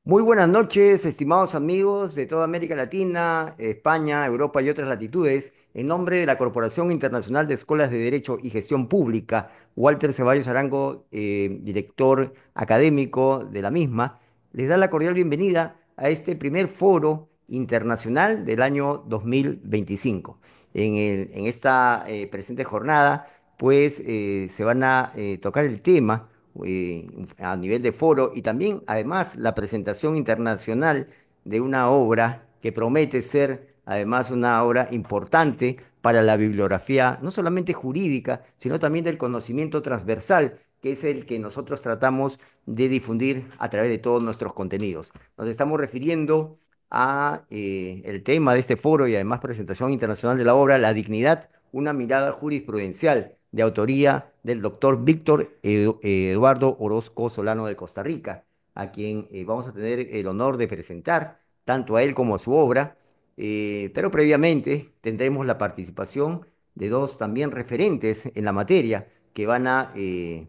Muy buenas noches, estimados amigos de toda América Latina, España, Europa y otras latitudes. En nombre de la Corporación Internacional de Escuelas de Derecho y Gestión Pública, Walter Ceballos Arango, director académico de la misma, les da la cordial bienvenida a este primer foro internacional del año 2025. En esta presente jornada, pues se van a tocar el tema eh, a nivel de foro y también, además, la presentación internacional de una obra que promete ser, además, una obra importante para la bibliografía, no solamente jurídica, sino también del conocimiento transversal, que es el que nosotros tratamos de difundir a través de todos nuestros contenidos. Nos estamos refiriendo a el tema de este foro y además presentación internacional de la obra, La dignidad, una mirada jurisprudencial, de autoría del doctor Víctor Eduardo Orozco Solano de Costa Rica, a quien vamos a tener el honor de presentar, tanto a él como a su obra, pero previamente tendremos la participación de dos también referentes en la materia, que van a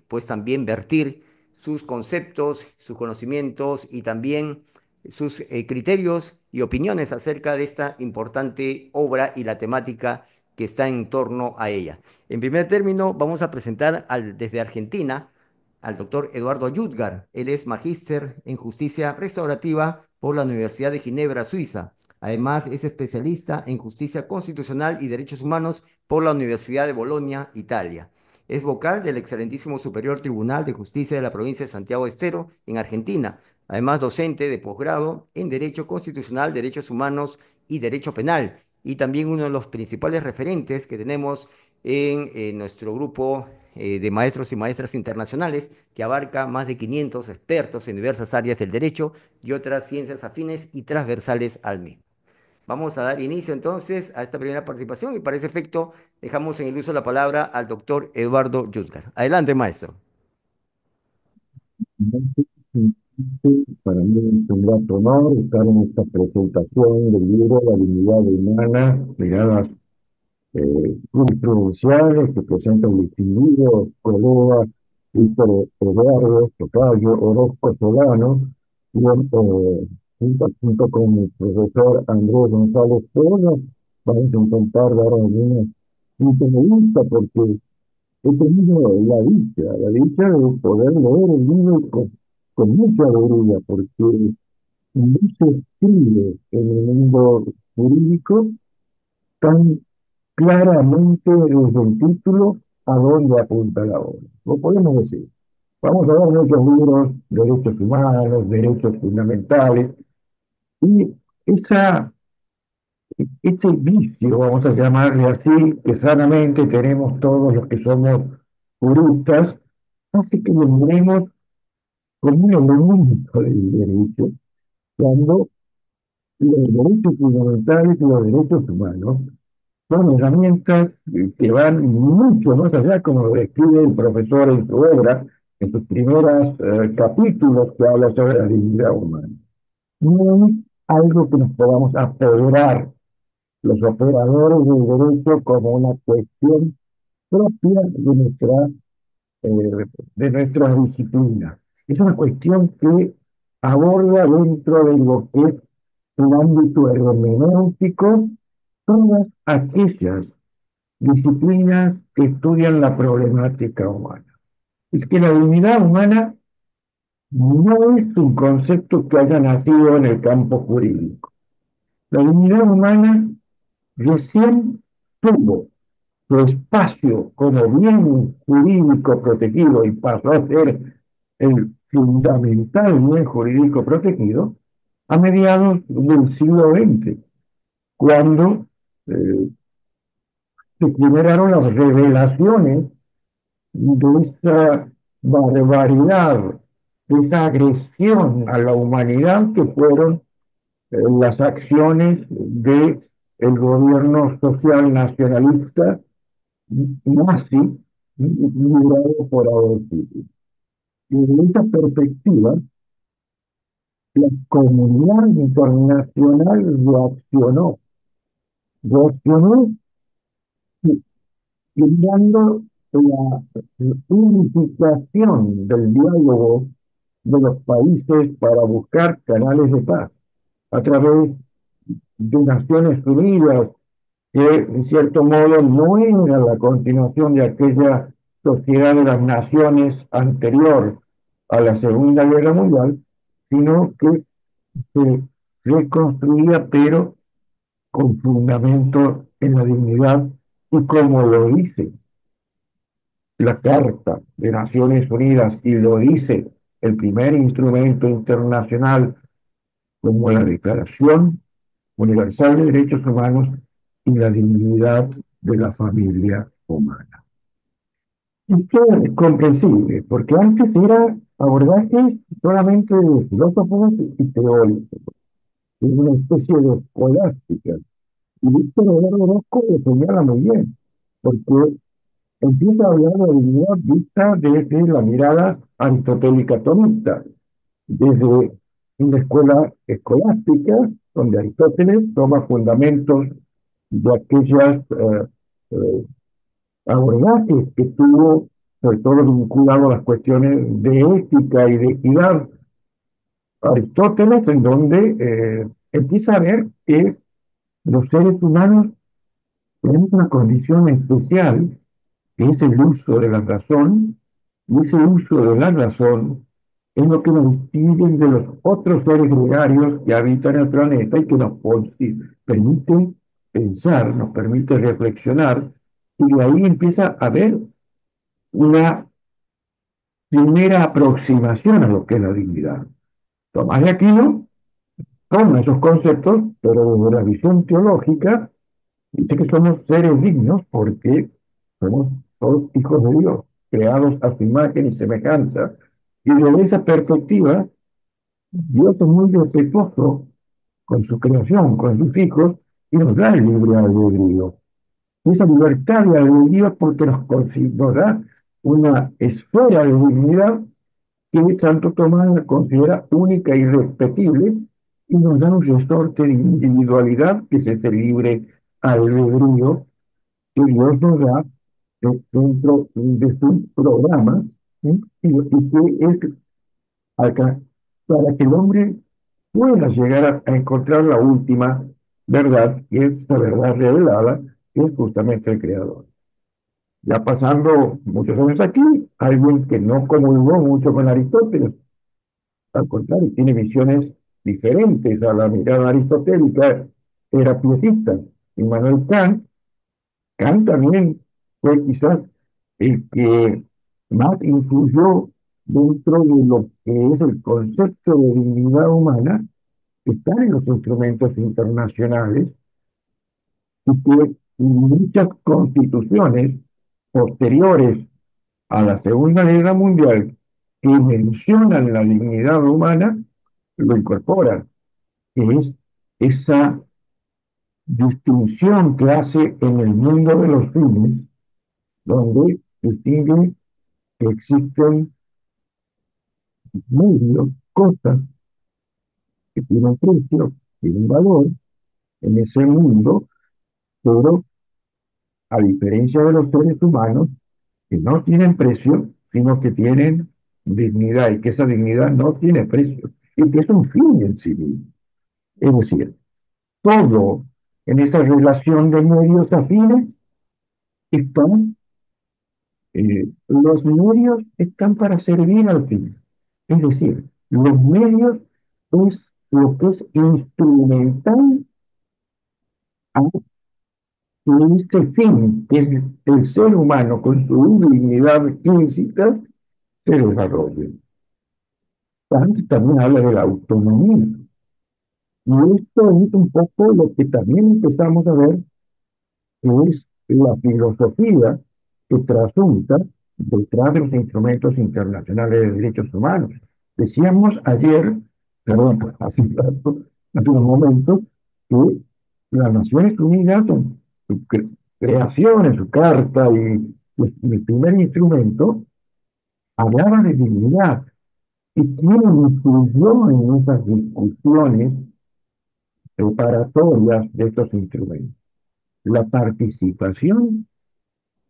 pues también vertir sus conceptos, sus conocimientos y también sus criterios y opiniones acerca de esta importante obra y la temática que está en torno a ella. En primer término, vamos a presentar desde Argentina al doctor Eduardo Yudgar. Él es magíster en justicia restaurativa por la Universidad de Ginebra, Suiza. Además, es especialista en justicia constitucional y derechos humanos por la Universidad de Bolonia, Italia. Es vocal del excelentísimo Superior Tribunal de Justicia de la provincia de Santiago Estero, en Argentina. Además, docente de posgrado en Derecho Constitucional, Derechos Humanos y Derecho Penal. Y también uno de los principales referentes que tenemos en nuestro grupo de maestros y maestras internacionales, que abarca más de 500 expertos en diversas áreas del derecho y otras ciencias afines y transversales al mismo. Vamos a dar inicio entonces a esta primera participación y para ese efecto dejamos en el uso la palabra al doctor Eduardo Yuzgar. Adelante, maestro. Para mí es un gran honor estar en esta presentación del libro La dignidad humana, miradas jurisprudenciales que presenta el distinguido colega Víctor Eduardo Tocayo Orozco Solano, y junto con el profesor Andrés González Pérez, vamos a intentar dar algunas puntos de vista porque he tenido la dicha de poder leer el libro con mucha alegría, porque no se escribe en el mundo jurídico tan claramente desde el título a dónde apunta la obra. Lo podemos decir. Vamos a ver muchos libros, derechos humanos, derechos fundamentales, y esa, ese vicio, vamos a llamarle así, que sanamente tenemos todos los que somos juristas, hace que lo miremos como un elemento del derecho, cuando los derechos fundamentales y los derechos humanos son herramientas que van mucho más allá, como lo describe el profesor en su obra, en sus primeros capítulos que habla sobre la dignidad humana. No es algo que nos podamos apoderar los operadores del derecho como una cuestión propia de nuestra disciplina. Es una cuestión que aborda dentro de lo que es un ámbito hermenéutico todas aquellas disciplinas que estudian la problemática humana. Es que la dignidad humana no es un concepto que haya nacido en el campo jurídico. La dignidad humana recién tuvo su espacio como bien jurídico protegido y pasó a ser el fundamental bien jurídico protegido a mediados del siglo XX, cuando eh, se generaron las revelaciones de esa barbaridad, de esa agresión a la humanidad que fueron las acciones de el gobierno social nacionalista nazi liderado por Adolf Hitler. Y desde esa perspectiva, la comunidad internacional reaccionó generando la unificación del diálogo de los países para buscar canales de paz a través de Naciones Unidas, que en cierto modo no era la continuación de aquella sociedad de las naciones anterior a la Segunda Guerra Mundial, sino que se reconstruía, pero con fundamento en la dignidad, y como lo dice la Carta de Naciones Unidas y lo dice el primer instrumento internacional como la Declaración Universal de Derechos Humanos y la dignidad de la familia humana. Esto es comprensible, porque antes era abordaje solamente de filósofos y teóricos, es una especie de escolástica. Y Víctor Eduardo Orozco lo señala muy bien, porque empieza a hablar de la dignidad vista desde la mirada aristotélica tomista, desde una escuela escolástica, donde Aristóteles toma fundamentos de aquellas eh, abordajes que tuvo, sobre todo vinculado a las cuestiones de ética y de equidad, Aristóteles, en donde empieza a ver que los seres humanos tenemos una condición especial, que es el uso de la razón, y ese uso de la razón es lo que nos distingue de los otros seres gregarios que habitan el planeta y que nos permite pensar, nos permite reflexionar, y de ahí empieza a haber una primera aproximación a lo que es la dignidad. Tomás de Aquino toma esos conceptos, pero desde la visión teológica, dice que somos seres dignos porque somos todos hijos de Dios, creados a su imagen y semejanza. Y desde esa perspectiva, Dios es muy respetuoso con su creación, con sus hijos, y nos da el libre albedrío. Y esa libertad de albedrío es porque nos da una esfera de dignidad que Santo Tomás la considera única e irrepetible y nos da un resorte de individualidad que es ese libre albedrío que Dios nos da dentro de sus programas, ¿sí? Y que es acá, para que el hombre pueda llegar a encontrar la última verdad, que es la verdad revelada, que es justamente el Creador. Ya pasando muchos años aquí, alguien que no comulgó mucho con Aristóteles, al contrario, tiene visiones diferentes a la mirada aristotélica, era pietista. Immanuel Kant, Kant también fue quizás el que más influyó dentro de lo que es el concepto de dignidad humana que está en los instrumentos internacionales y que muchas constituciones posteriores a la Segunda Guerra Mundial que mencionan la dignidad humana lo incorporan, que es esa distinción que hace en el mundo de los fines, donde distingue que existen medios, cosas que tienen precio, tienen valor en ese mundo, pero a diferencia de los seres humanos, que no tienen precio, sino que tienen dignidad, y que esa dignidad no tiene precio, y que es un fin en sí mismo. Es decir, todo en esa relación de medios afines están, los medios están para servir al fin. Es decir, los medios es lo que es instrumental a este fin, que es el ser humano con su dignidad intrínseca se desarrolle. Kant también habla de la autonomía. Y esto es un poco lo que también empezamos a ver, que es la filosofía que trasunta detrás de los instrumentos internacionales de derechos humanos. Decíamos ayer, perdón, hace un rato, hace unos momentos, que las Naciones Unidas, en su creación, en su carta y el primer instrumento, hablaba de dignidad. ¿Y quién influyó en esas discusiones preparatorias de estos instrumentos? La participación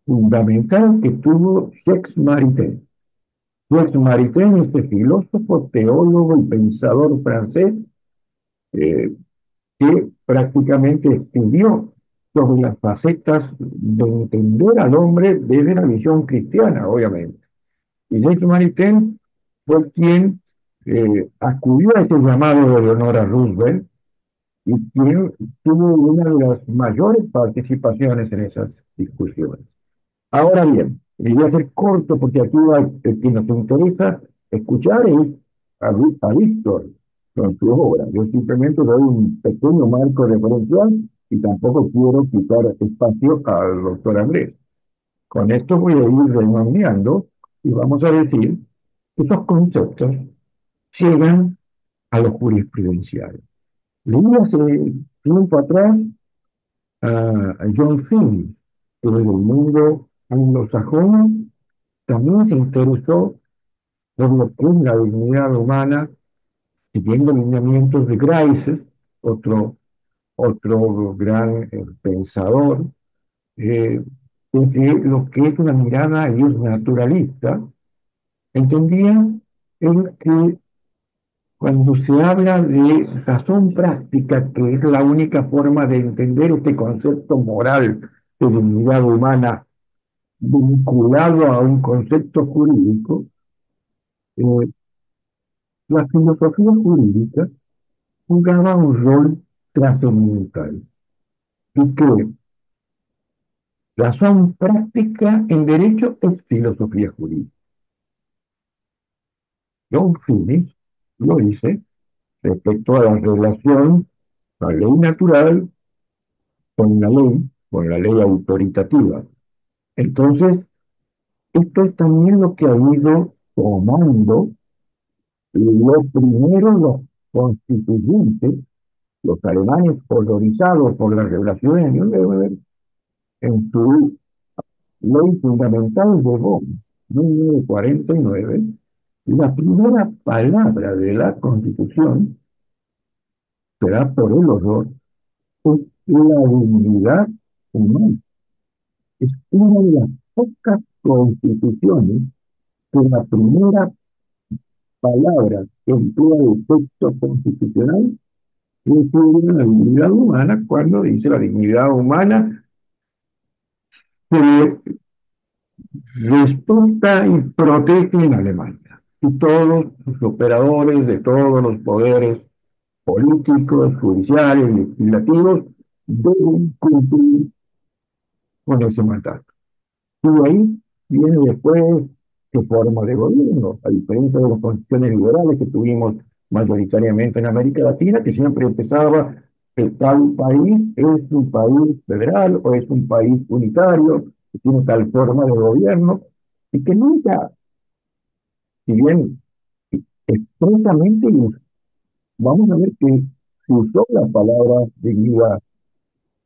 fundamental que tuvo Jacques Maritain. Jacques Maritain, este filósofo, teólogo y pensador francés, eh, que prácticamente estudió sobre las facetas de entender al hombre desde la visión cristiana, obviamente. Y Jacques Maritain fue quien acudió a ese llamado de Leonora Roosevelt y quien tuvo una de las mayores participaciones en esas discusiones. Ahora bien, y voy a ser corto porque aquí el que nos interesa escuchar es a Víctor con su obra. Yo simplemente doy un pequeño marco referencial y tampoco quiero quitar espacio al doctor Andrés. Con esto voy a ir redondeando y vamos a decir que esos conceptos llegan a lo jurisprudencial. Leí hace tiempo atrás a John Finney, que desde el mundo anglosajón también se interesó por lo que es la dignidad humana, siguiendo lineamientos de Greises, otro gran pensador, eh, desde lo que es una mirada ellos naturalista, entendía él que cuando se habla de razón práctica, que es la única forma de entender este concepto moral de dignidad humana vinculado a un concepto jurídico, eh, la filosofía jurídica jugaba un rol trascendental y que razón práctica en derecho es filosofía jurídica. John Finnis lo dice respecto a la relación, la ley natural con la ley autoritativa. Entonces, esto es también lo que ha ido tomando lo primero los constituyentes, los alemanes horrorizados por las revelaciones de Nuremberg, en su ley fundamental de Bonn, 1949, la primera palabra de la Constitución, será por el horror, es la dignidad humana. Es una de las pocas constituciones que la primera palabra que emplea el texto constitucional refiere a la dignidad humana cuando dice la dignidad humana se respeta y protege en Alemania. Y todos los operadores de todos los poderes políticos, judiciales, legislativos deben cumplir con ese mandato. Y de ahí viene después su forma de gobierno, a diferencia de las constituciones liberales que tuvimos mayoritariamente en América Latina, que siempre empezaba que tal país es un país federal o es un país unitario, que tiene tal forma de gobierno, y que nunca, si bien expresamente, vamos a ver que se usó la palabra dignidad.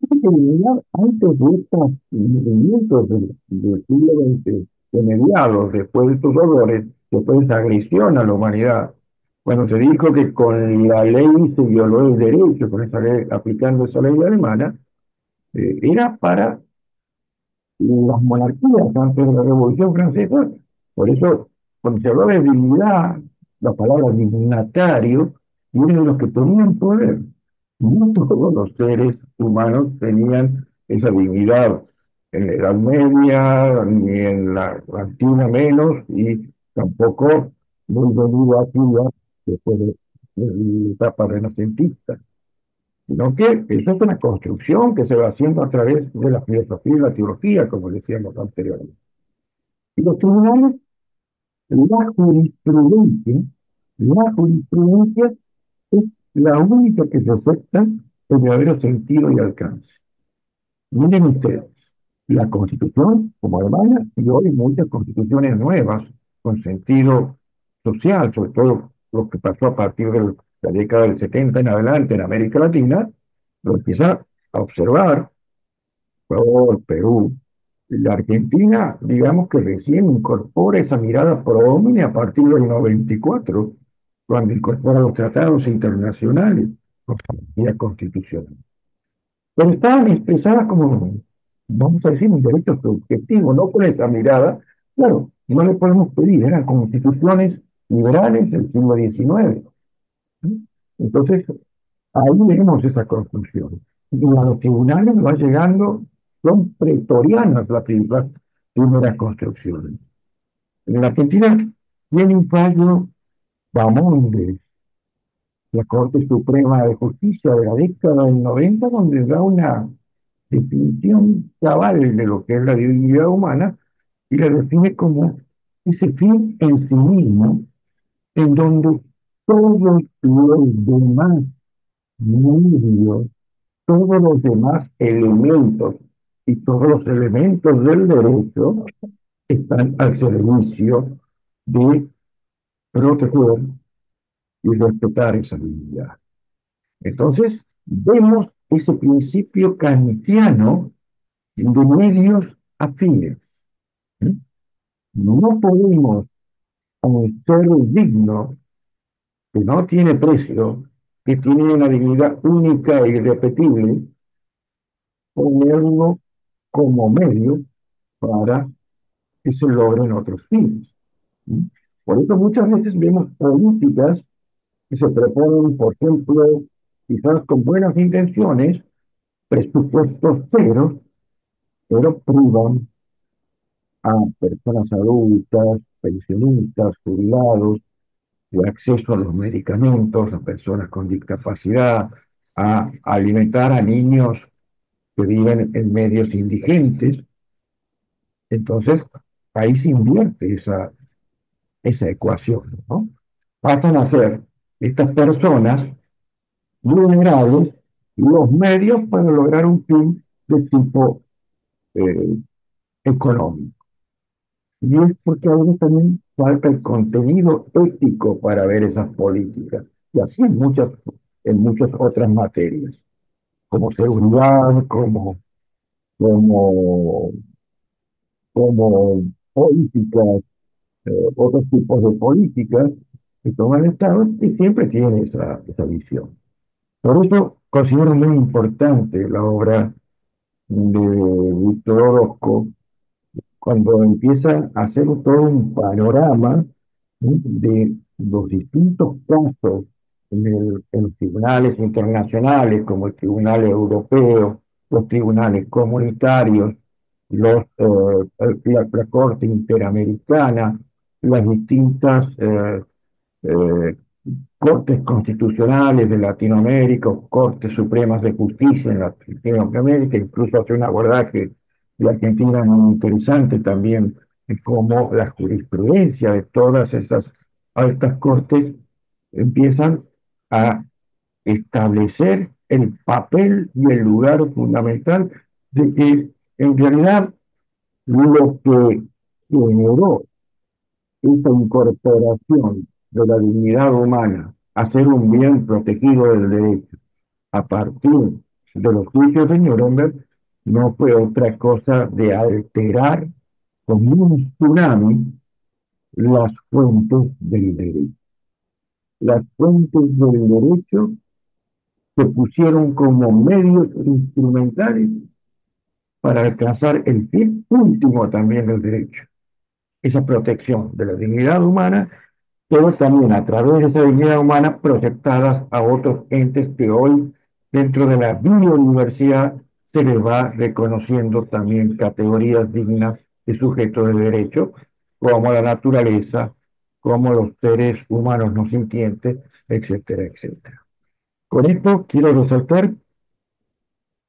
Dignidad antes de estos movimientos del siglo XX, de mediados, después de estos horrores, después de esa agresión a la humanidad, cuando se dijo que con la ley se violó el derecho, con esa ley, aplicando esa ley alemana, era para las monarquías antes de la Revolución Francesa. Por eso, cuando se hablaba de dignidad, la palabra dignatario viene de los que tenían poder. No todos los seres humanos tenían esa dignidad en la Edad Media, ni en la antigua menos, y tampoco muy venido aquí ya después de la etapa renacentista, sino que eso es una construcción que se va haciendo a través de la filosofía y la teología, como decíamos anteriormente. Y los tribunales, la jurisprudencia, la jurisprudencia es la única que se acepta en verdadero sentido y alcance. Miren ustedes, la Constitución, como alemana, y hoy muchas constituciones nuevas con sentido social, sobre todo lo que pasó a partir de la década del 70 en adelante en América Latina, lo empieza a observar Ecuador, Perú. La Argentina, digamos que recién incorpora esa mirada pro-hombre a partir del 94, cuando incorpora los tratados internacionales y la constitucional. Pero estaban expresadas como, vamos a decir, un derecho subjetivo, no con esa mirada Claro, no le podemos pedir, eran constituciones liberales del siglo XIX. ¿Sí? Entonces, ahí vemos esa construcción. Y a los tribunales va llegando, son pretorianas las primeras construcciones. En la Argentina tiene un fallo Bamonde, la Corte Suprema de Justicia de la década del 90, donde da una definición cabal de lo que es la dignidad humana y la define como ese fin en sí mismo, en donde todos los demás medios, todos los demás elementos y todos los elementos del derecho están al servicio de proteger y respetar esa dignidad. Entonces, vemos ese principio kantiano de medios afines. ¿Sí? No podemos a un ser digno que no tiene precio, que tiene una dignidad única e irrepetible, ponerlo como medio para que se logren otros fines. ¿Sí? Por eso muchas veces vemos políticas que se proponen, por ejemplo, quizás con buenas intenciones, presupuestos cero, pero privan a personas adultas, pensionistas, jubilados, de acceso a los medicamentos, a personas con discapacidad, a alimentar a niños que viven en medios indigentes. Entonces, ahí se invierte esa ecuación, ¿no? Pasan a ser estas personas vulnerables los medios para lograr un fin de tipo eh, económico. Y es porque a veces también falta el contenido ético para ver esas políticas. Y así en muchas otras materias, como seguridad, como, como políticas, otros tipos de políticas que toman el Estado y siempre tiene esa visión. Por eso considero muy importante la obra de Víctor Orozco cuando empieza a hacer todo un panorama, ¿sí?, de los distintos casos en los tribunales internacionales, como el Tribunal Europeo, los tribunales comunitarios, la Corte Interamericana, las distintas eh, cortes constitucionales de Latinoamérica, o cortes supremas de justicia en Latinoamérica, incluso hace un abordaje de Argentina muy interesante también, de cómo la jurisprudencia de todas esas altas cortes empiezan a establecer el papel y el lugar fundamental de que en realidad lo que generó esta incorporación de la dignidad humana a ser un bien protegido del derecho a partir de los juicios de Nuremberg no fue otra cosa de alterar con un tsunami las fuentes del derecho. Las fuentes del derecho se pusieron como medios instrumentales para alcanzar el fin último también del derecho, esa protección de la dignidad humana, pero también a través de esa dignidad humana proyectadas a otros entes que hoy dentro de la biodiversidad se les va reconociendo también categorías dignas de sujetos de derecho, como la naturaleza, como los seres humanos no sintientes, etcétera, etcétera. Con esto quiero resaltar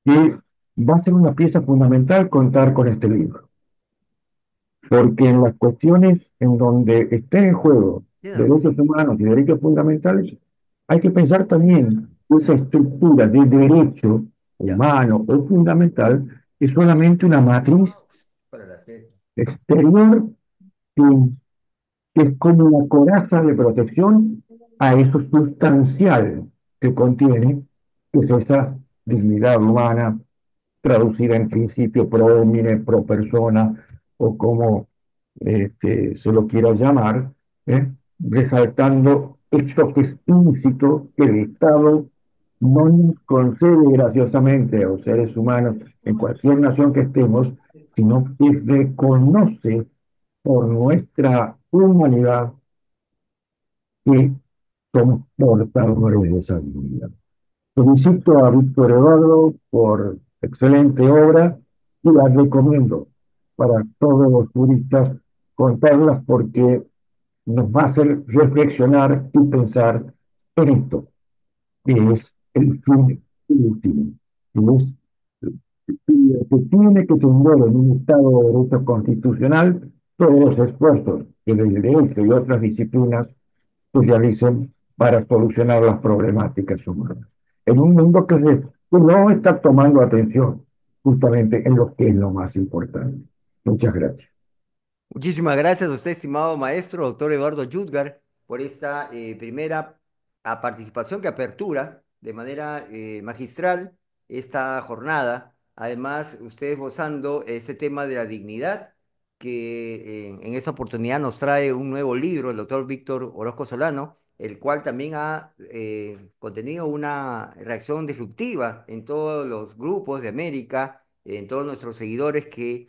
que va a ser una pieza fundamental contar con este libro, porque en las cuestiones en donde estén en juego Claro, derechos humanos y derechos fundamentales, hay que pensar también esa estructura de derecho ya. humano o fundamental es solamente una matriz Para la sed. exterior que, que es como una coraza de protección a eso sustancial que contiene, que es esa dignidad humana traducida en principio pro homine, pro persona, o como se lo quiera llamar, resaltando esto que es íncito, que el Estado no nos concede graciosamente a los seres humanos en cualquier nación que estemos, sino que reconoce por nuestra humanidad que somos portadores de esa dignidad. Felicito a Víctor Eduardo por excelente obra y la recomiendo para todos los juristas contarlas porque nos va a hacer reflexionar y pensar en esto, que es el fin último, que es que tiene que tener en un Estado de Derecho constitucional todos los esfuerzos que el derecho y otras disciplinas se realicen para solucionar las problemáticas humanas. En un mundo que no está tomando atención justamente en lo que es lo más importante. Muchas gracias. Muchísimas gracias a usted, estimado maestro, doctor Eduardo Yudgar, por esta primera participación que apertura de manera magistral esta jornada. Además, usted esbozando ese tema de la dignidad, que en esta oportunidad nos trae un nuevo libro, el doctor Víctor Orozco Solano, el cual también ha contenido una reacción disruptiva en todos los grupos de América, en todos nuestros seguidores que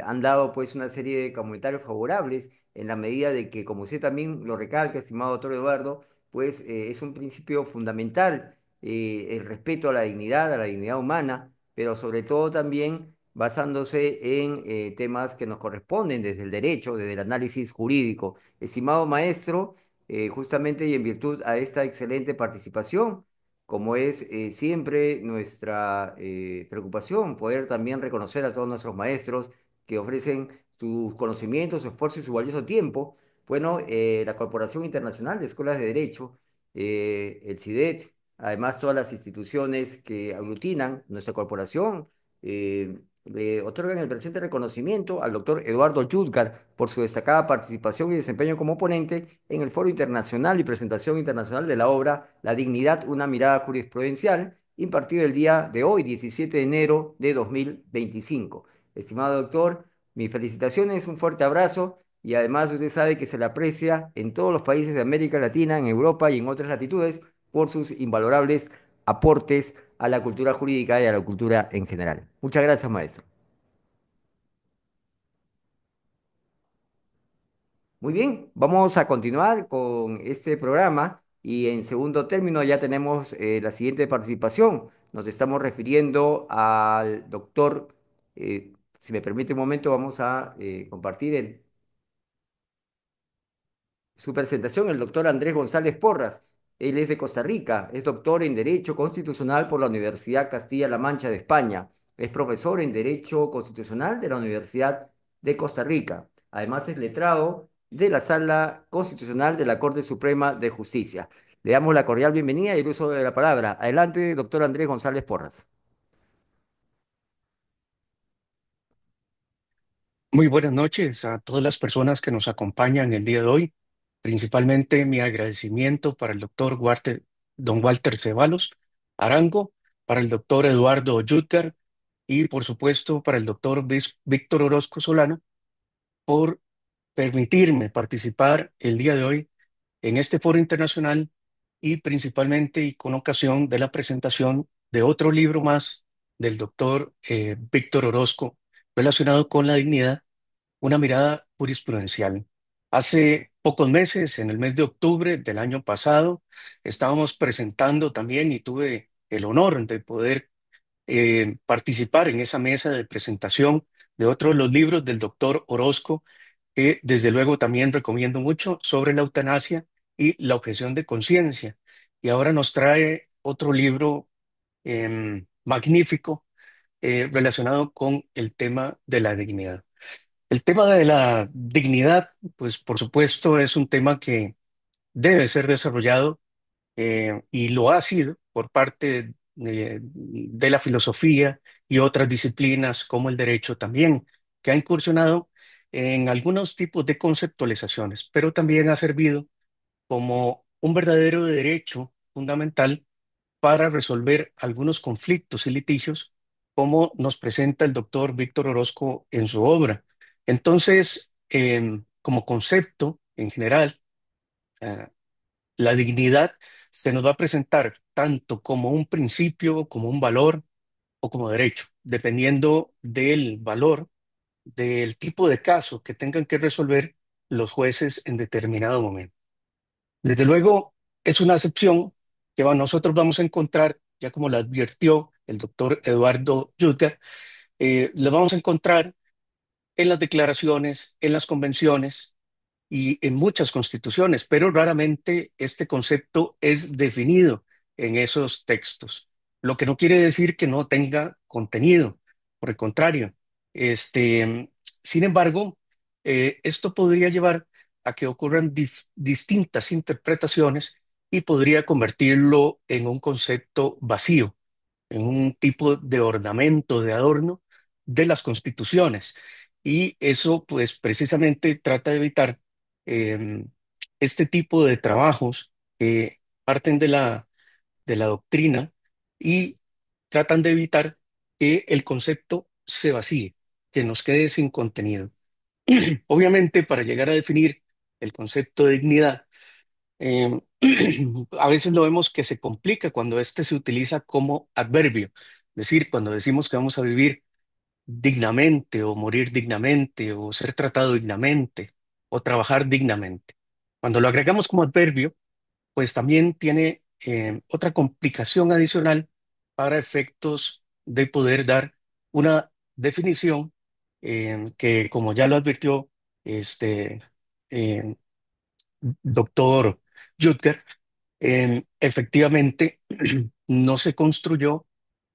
han dado pues una serie de comentarios favorables en la medida de que, como usted también lo recalca, estimado doctor Eduardo, pues es un principio fundamental el respeto a la dignidad humana, pero sobre todo también basándose en temas que nos corresponden desde el derecho, desde el análisis jurídico. Estimado maestro, justamente y en virtud a esta excelente participación, como es siempre nuestra preocupación, poder también reconocer a todos nuestros maestros que ofrecen sus conocimientos, su esfuerzo y su valioso tiempo. Bueno, la Corporación Internacional de Escuelas de Derecho, el CIDET, además todas las instituciones que aglutinan nuestra corporación, le otorgan el presente reconocimiento al doctor Eduardo Yuzgar por su destacada participación y desempeño como ponente en el Foro Internacional y Presentación Internacional de la obra La Dignidad, una mirada jurisprudencial, impartido el día de hoy, 17 de enero de 2025. Estimado doctor, mis felicitaciones, un fuerte abrazo y además usted sabe que se le aprecia en todos los países de América Latina, en Europa y en otras latitudes por sus invalorables aportes a la cultura jurídica y a la cultura en general. Muchas gracias, maestro. Muy bien, vamos a continuar con este programa y en segundo término ya tenemos la siguiente participación. Nos estamos refiriendo al doctor, si me permite un momento, vamos a compartir su presentación, el doctor Andrés González Porras. Él es de Costa Rica, es doctor en Derecho Constitucional por la Universidad Castilla-La Mancha de España. Es profesor en Derecho Constitucional de la Universidad de Costa Rica. Además es letrado de la Sala Constitucional de la Corte Suprema de Justicia. Le damos la cordial bienvenida y el uso de la palabra. Adelante, doctor Andrés González Porras. Muy buenas noches a todas las personas que nos acompañan el día de hoy. Principalmente mi agradecimiento para el doctor don Walter Ceballos Arango, para el doctor Eduardo Yutgar y por supuesto para el doctor Víctor Orozco Solano por permitirme participar el día de hoy en este foro internacional y principalmente y con ocasión de la presentación de otro libro más del doctor Víctor Orozco relacionado con la dignidad, una mirada jurisprudencial. Hace pocos meses, en el mes de octubre del año pasado, estábamos presentando también y tuve el honor de poder participar en esa mesa de presentación de otro de los libros del doctor Orozco, que desde luego también recomiendo mucho sobre la eutanasia y la objeción de conciencia. Y ahora nos trae otro libro magnífico relacionado con el tema de la dignidad. El tema de la dignidad, pues por supuesto es un tema que debe ser desarrollado y lo ha sido por parte de la filosofía y otras disciplinas como el derecho también, que ha incursionado en algunos tipos de conceptualizaciones, pero también ha servido como un verdadero derecho fundamental para resolver algunos conflictos y litigios, como nos presenta el doctor Víctor Orozco en su obra. Entonces, como concepto en general, eh, la dignidad se nos va a presentar tanto como un principio, como un valor o como derecho, dependiendo del valor del tipo de caso que tengan que resolver los jueces en determinado momento. Desde luego, es una acepción que nosotros vamos a encontrar, ya como lo advirtió el doctor Eduardo Yutter, lo vamos a encontrar en las declaraciones, en las convenciones y en muchas constituciones, pero raramente este concepto es definido en esos textos, lo que no quiere decir que no tenga contenido, por el contrario. Sin embargo, esto podría llevar a que ocurran distintas interpretaciones y podría convertirlo en un concepto vacío, en un tipo de ornamento, de adorno de las constituciones. Y eso, pues, precisamente trata de evitar eh, este tipo de trabajos que parten de la doctrina y tratan de evitar que el concepto se vacíe, que nos quede sin contenido. Obviamente, para llegar a definir el concepto de dignidad, eh, a veces lo vemos que se complica cuando este se utiliza como adverbio, es decir, cuando decimos que vamos a vivir dignamente o morir dignamente o ser tratado dignamente o trabajar dignamente. Cuando lo agregamos como adverbio, pues también tiene otra complicación adicional para efectos de poder dar una definición que, como ya lo advirtió este eh, doctor Jutker, efectivamente no se construyó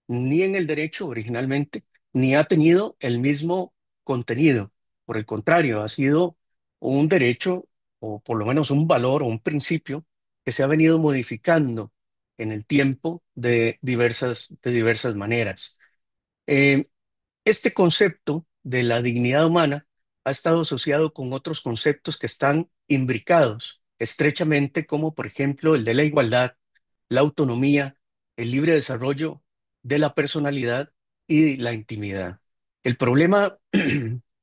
ni en el derecho originalmente, ni ha tenido el mismo contenido. Por el contrario, ha sido un derecho, o por lo menos un valor o un principio, que se ha venido modificando en el tiempo de diversas maneras. Eh, este concepto de la dignidad humana ha estado asociado con otros conceptos que están imbricados estrechamente, como por ejemplo el de la igualdad, la autonomía, el libre desarrollo de la personalidad y la intimidad. El problema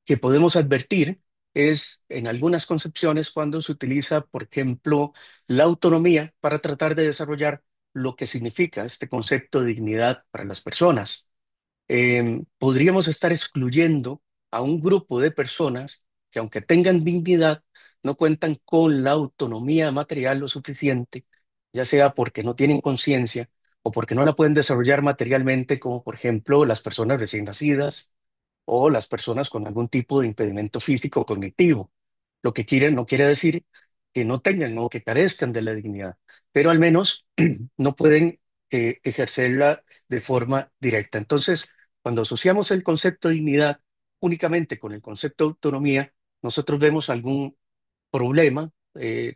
que podemos advertir es en algunas concepciones cuando se utiliza, por ejemplo, la autonomía para tratar de desarrollar lo que significa este concepto de dignidad para las personas. Podríamos estar excluyendo a un grupo de personas que, aunque tengan dignidad, no cuentan con la autonomía material lo suficiente, ya sea porque no tienen conciencia o porque no la pueden desarrollar materialmente, como por ejemplo las personas recién nacidas o las personas con algún tipo de impedimento físico o cognitivo. Lo que quieren no quiere decir que no tengan o que carezcan de la dignidad, pero al menos no pueden ejercerla de forma directa. Entonces, cuando asociamos el concepto de dignidad únicamente con el concepto de autonomía, nosotros vemos algún problema,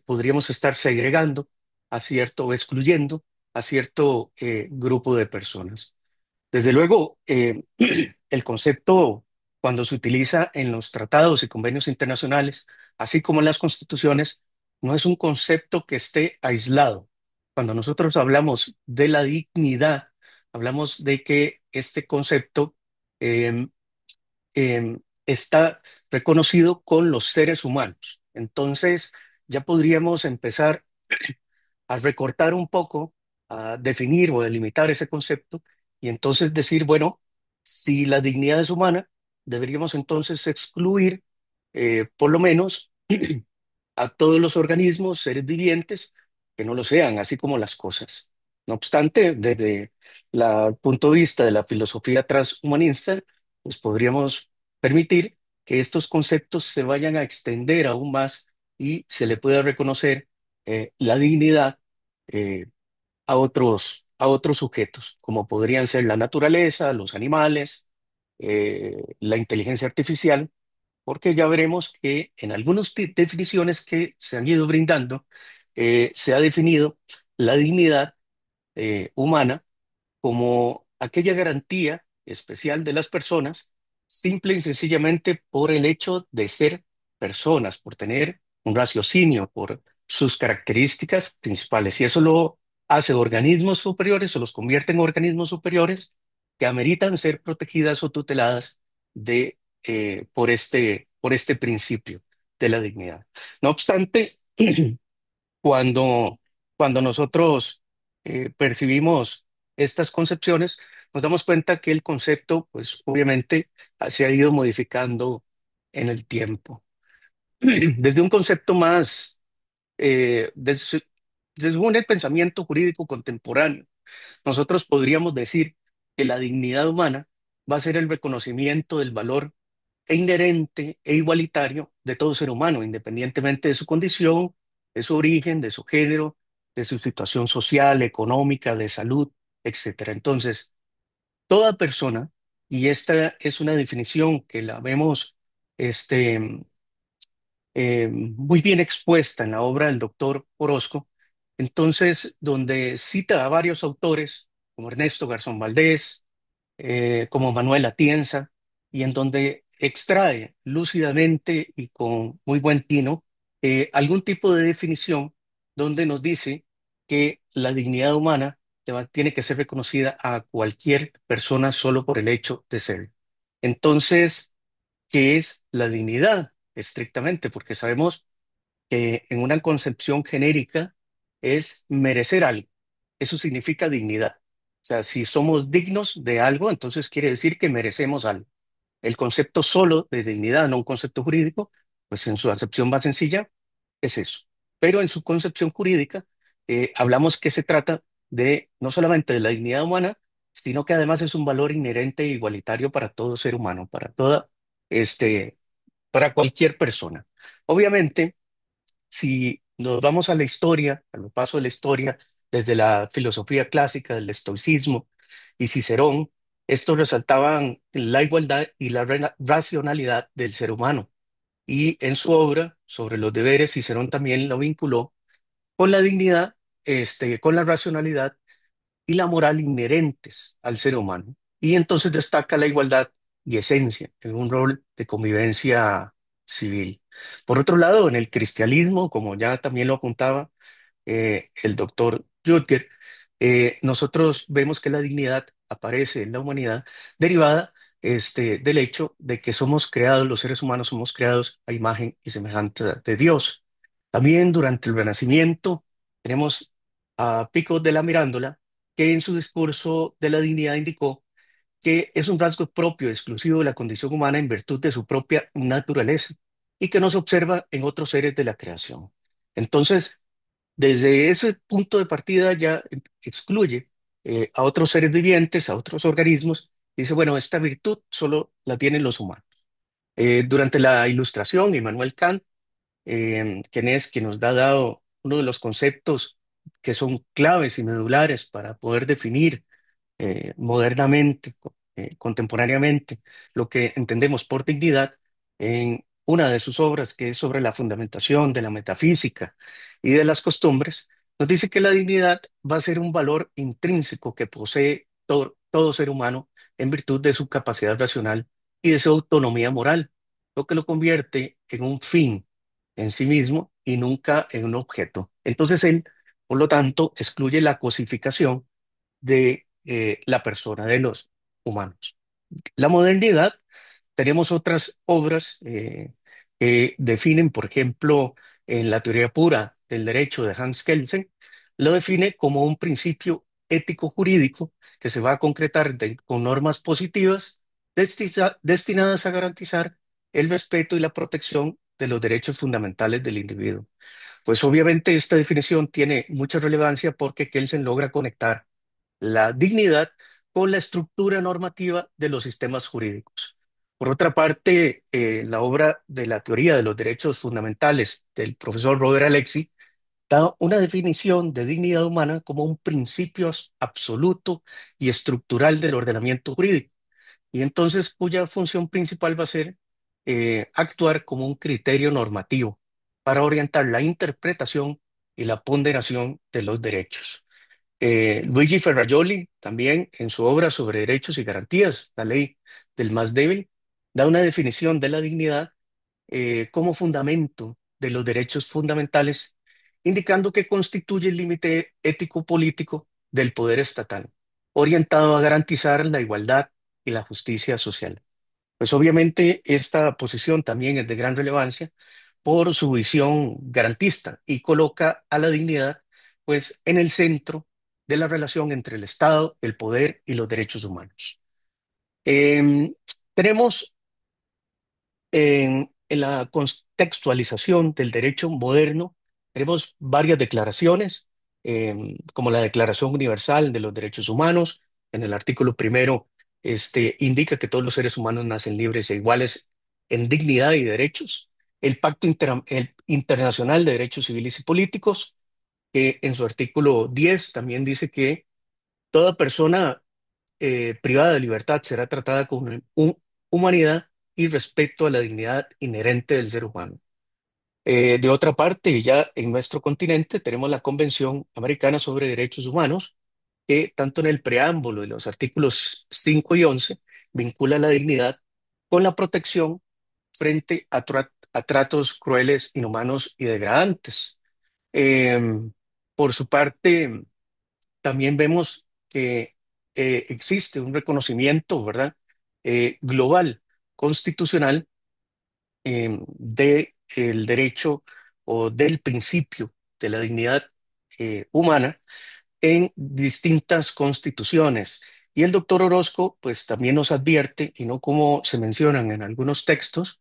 podríamos estar segregando a cierto o excluyendo a cierto grupo de personas. Desde luego, el concepto, cuando se utiliza en los tratados y convenios internacionales, así como en las constituciones, no es un concepto que esté aislado. Cuando nosotros hablamos de la dignidad, hablamos de que este concepto eh, está reconocido con los seres humanos. Entonces, ya podríamos empezar al recortar un poco, a definir o delimitar ese concepto y entonces decir, bueno, si la dignidad es humana, deberíamos entonces excluir por lo menos a todos los organismos, seres vivientes, que no lo sean, así como las cosas. No obstante, desde el punto de vista de la filosofía transhumanista, pues podríamos permitir que estos conceptos se vayan a extender aún más y se le pueda reconocer la dignidad eh, a otros sujetos, como podrían ser la naturaleza, los animales, la inteligencia artificial, porque ya veremos que en algunas definiciones que se han ido brindando, se ha definido la dignidad humana como aquella garantía especial de las personas, simple y sencillamente por el hecho de ser personas, por tener un raciocinio, por sus características principales. Y eso lo hace organismos superiores o los convierte en organismos superiores que ameritan ser protegidas o tuteladas por este principio de la dignidad. No obstante, cuando, cuando nosotros percibimos estas concepciones, nos damos cuenta que el concepto, pues obviamente, se ha ido modificando en el tiempo. Desde un concepto más, según el pensamiento jurídico contemporáneo, nosotros podríamos decir que la dignidad humana va a ser el reconocimiento del valor inherente e igualitario de todo ser humano, independientemente de su condición, de su origen, de su género, de su situación social, económica, de salud, etcétera. Entonces, toda persona, y esta es una definición que la vemos este, muy bien expuesta en la obra del doctor Orozco, entonces, donde cita a varios autores, como Ernesto Garzón Valdés, como Manuel Atienza, y en donde extrae lúcidamente y con muy buen tino algún tipo de definición donde nos dice que la dignidad humana tiene que ser reconocida a cualquier persona solo por el hecho de ser. Entonces, ¿qué es la dignidad estrictamente? Porque sabemos que en una concepción genérica es merecer algo. Eso significa dignidad. O sea, si somos dignos de algo, entonces quiere decir que merecemos algo. El concepto solo de dignidad, no un concepto jurídico, pues en su acepción más sencilla es eso. Pero en su concepción jurídica, hablamos que se trata de no solamente de la dignidad humana, sino que además es un valor inherente e igualitario para todo ser humano, este, para cualquier persona. Obviamente, si nos vamos a la historia, a los pasos de la historia, desde la filosofía clásica del estoicismo y Cicerón, estos resaltaban la igualdad y la racionalidad del ser humano. Y en su obra sobre los deberes, Cicerón también lo vinculó con la dignidad, con la racionalidad y la moral inherentes al ser humano. Y entonces destaca la igualdad y esencia en un rol de convivencia civil. Por otro lado, en el cristianismo, como ya también lo apuntaba el doctor Rutger, nosotros vemos que la dignidad aparece en la humanidad derivada del hecho de que somos creados, los seres humanos somos creados a imagen y semejanza de Dios. También durante el Renacimiento tenemos a Pico de la Mirándola, que en su discurso de la dignidad indicó que es un rasgo propio, exclusivo de la condición humana en virtud de su propia naturaleza y que no se observa en otros seres de la creación. Entonces, desde ese punto de partida ya excluye a otros seres vivientes, a otros organismos, y dice, bueno, esta virtud solo la tienen los humanos. Durante la Ilustración, Immanuel Kant, quien nos ha dado uno de los conceptos que son claves y medulares para poder definir modernamente, contemporáneamente, lo que entendemos por dignidad en una de sus obras, que es sobre la fundamentación de la metafísica y de las costumbres, nos dice que la dignidad va a ser un valor intrínseco que posee todo ser humano en virtud de su capacidad racional y de su autonomía moral, lo que lo convierte en un fin en sí mismo y nunca en un objeto. Entonces él, por lo tanto, excluye la cosificación de la persona, de los humanos. La modernidad, tenemos otras obras que definen, por ejemplo, en la teoría pura del derecho de Hans Kelsen, lo define como un principio ético jurídico que se va a concretar con normas positivas destinadas a garantizar el respeto y la protección de los derechos fundamentales del individuo. Pues obviamente esta definición tiene mucha relevancia porque Kelsen logra conectar la dignidad con la estructura normativa de los sistemas jurídicos. Por otra parte, la obra de la teoría de los derechos fundamentales del profesor Robert Alexi da una definición de dignidad humana como un principio absoluto y estructural del ordenamiento jurídico, y entonces cuya función principal va a ser actuar como un criterio normativo para orientar la interpretación y la ponderación de los derechos. Luigi Ferrajoli también en su obra sobre derechos y garantías, la ley del más débil, da una definición de la dignidad como fundamento de los derechos fundamentales, indicando que constituye el límite ético-político del poder estatal, orientado a garantizar la igualdad y la justicia social. Pues obviamente esta posición también es de gran relevancia por su visión garantista y coloca a la dignidad pues en el centro de la relación entre el Estado, el poder y los derechos humanos. Em, Tenemos en la contextualización del derecho moderno, tenemos varias declaraciones, como la Declaración Universal de los Derechos Humanos. En el artículo primero, indica que todos los seres humanos nacen libres e iguales en dignidad y derechos. El el Internacional de Derechos Civiles y Políticos, que en su artículo 10 también dice que toda persona privada de libertad será tratada con humanidad y respeto a la dignidad inherente del ser humano. De otra parte, ya en nuestro continente tenemos la Convención Americana sobre Derechos Humanos, que tanto en el preámbulo de los artículos 5 y 11 vincula la dignidad con la protección frente a tratos crueles, inhumanos y degradantes. Por su parte, también vemos que existe un reconocimiento, ¿verdad? Global, constitucional, del derecho o del principio de la dignidad humana en distintas constituciones. Y el doctor Orozco, pues también nos advierte, y no como se mencionan en algunos textos,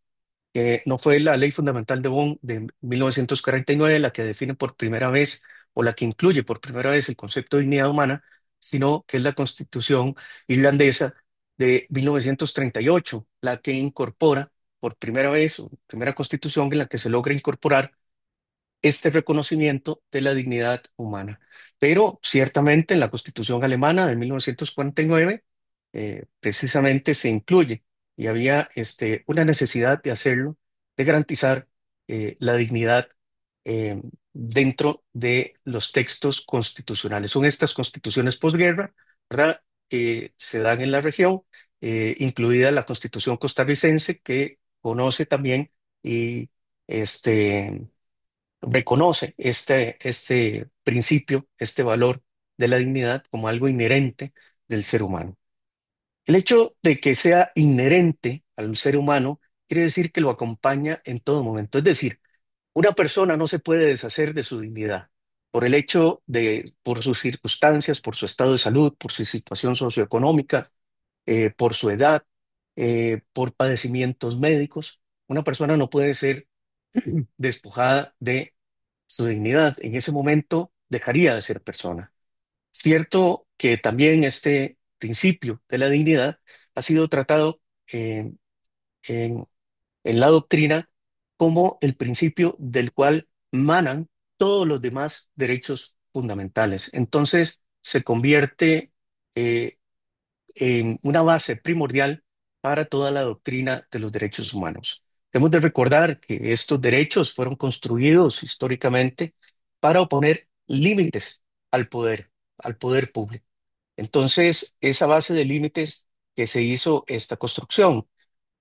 que no fue la Ley Fundamental de Bonn de 1949 la que define por primera vez o la que incluye por primera vez el concepto de dignidad humana, sino que es la Constitución irlandesa de 1938 la que incorpora por primera vez, o primera constitución en la que se logra incorporar este reconocimiento de la dignidad humana. Pero ciertamente en la Constitución alemana de 1949 precisamente se incluye y había una necesidad de hacerlo, de garantizar la dignidad eh, dentro de los textos constitucionales. Son estas constituciones posguerra, ¿verdad?, que se dan en la región, incluida la Constitución costarricense, que conoce también y este, reconoce este principio, este valor de la dignidad como algo inherente del ser humano. El hecho de que sea inherente al ser humano quiere decir que lo acompaña en todo momento. Es decir, una persona no se puede deshacer de su dignidad por el hecho de, por sus circunstancias, por su estado de salud, por su situación socioeconómica, por su edad, por padecimientos médicos. Una persona no puede ser despojada de su dignidad. En ese momento dejaría de ser persona. Cierto que también este principio de la dignidad ha sido tratado en, en- en la doctrina como el principio del cual manan todos los demás derechos fundamentales. Entonces se convierte eh, en una base primordial para toda la doctrina de los derechos humanos. Hemos de recordar que estos derechos fueron construidos históricamente para oponer límites al poder público. Entonces, esa base de límites que se hizo esta construcción,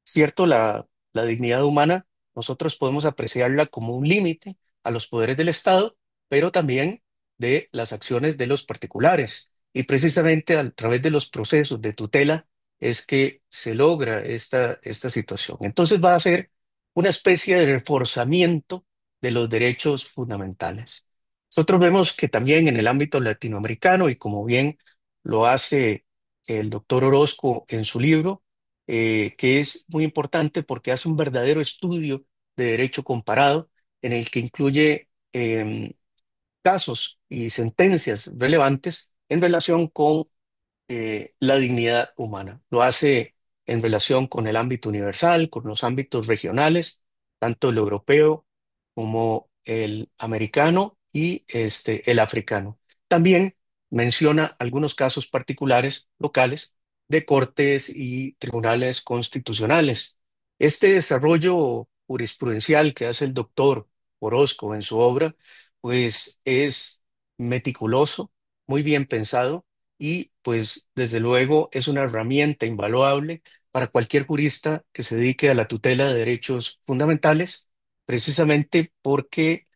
¿cierto? La dignidad humana, nosotros podemos apreciarla como un límite a los poderes del Estado, pero también de las acciones de los particulares. Y precisamente a través de los procesos de tutela es que se logra esta situación. Entonces va a ser una especie de reforzamiento de los derechos fundamentales. Nosotros vemos que también en el ámbito latinoamericano, y como bien lo hace el doctor Orozco en su libro, que es muy importante porque hace un verdadero estudio de derecho comparado en el que incluye casos y sentencias relevantes en relación con la dignidad humana. Lo hace en relación con el ámbito universal, con los ámbitos regionales, tanto el europeo como el americano y el africano. También menciona algunos casos particulares locales de cortes y tribunales constitucionales. Este desarrollo jurisprudencial que hace el doctor Orozco en su obra, pues es meticuloso, muy bien pensado y pues desde luego es una herramienta invaluable para cualquier jurista que se dedique a la tutela de derechos fundamentales, precisamente porque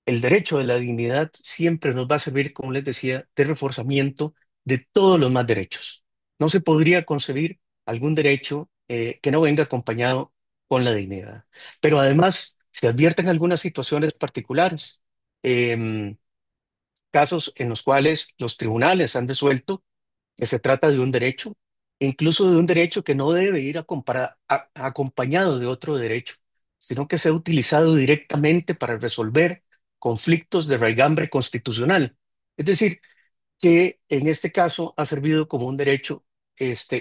el derecho de la dignidad siempre nos va a servir, como les decía, de reforzamiento de todos los más derechos. No se podría concebir algún derecho que no venga acompañado con la dignidad. Pero además se advierten algunas situaciones particulares. Em, casos en los cuales los tribunales han resuelto que se trata de un derecho, incluso de un derecho que no debe ir acompañado de otro derecho, sino que sea utilizado directamente para resolver conflictos de raigambre constitucional. Es decir, que en este caso ha servido como un derecho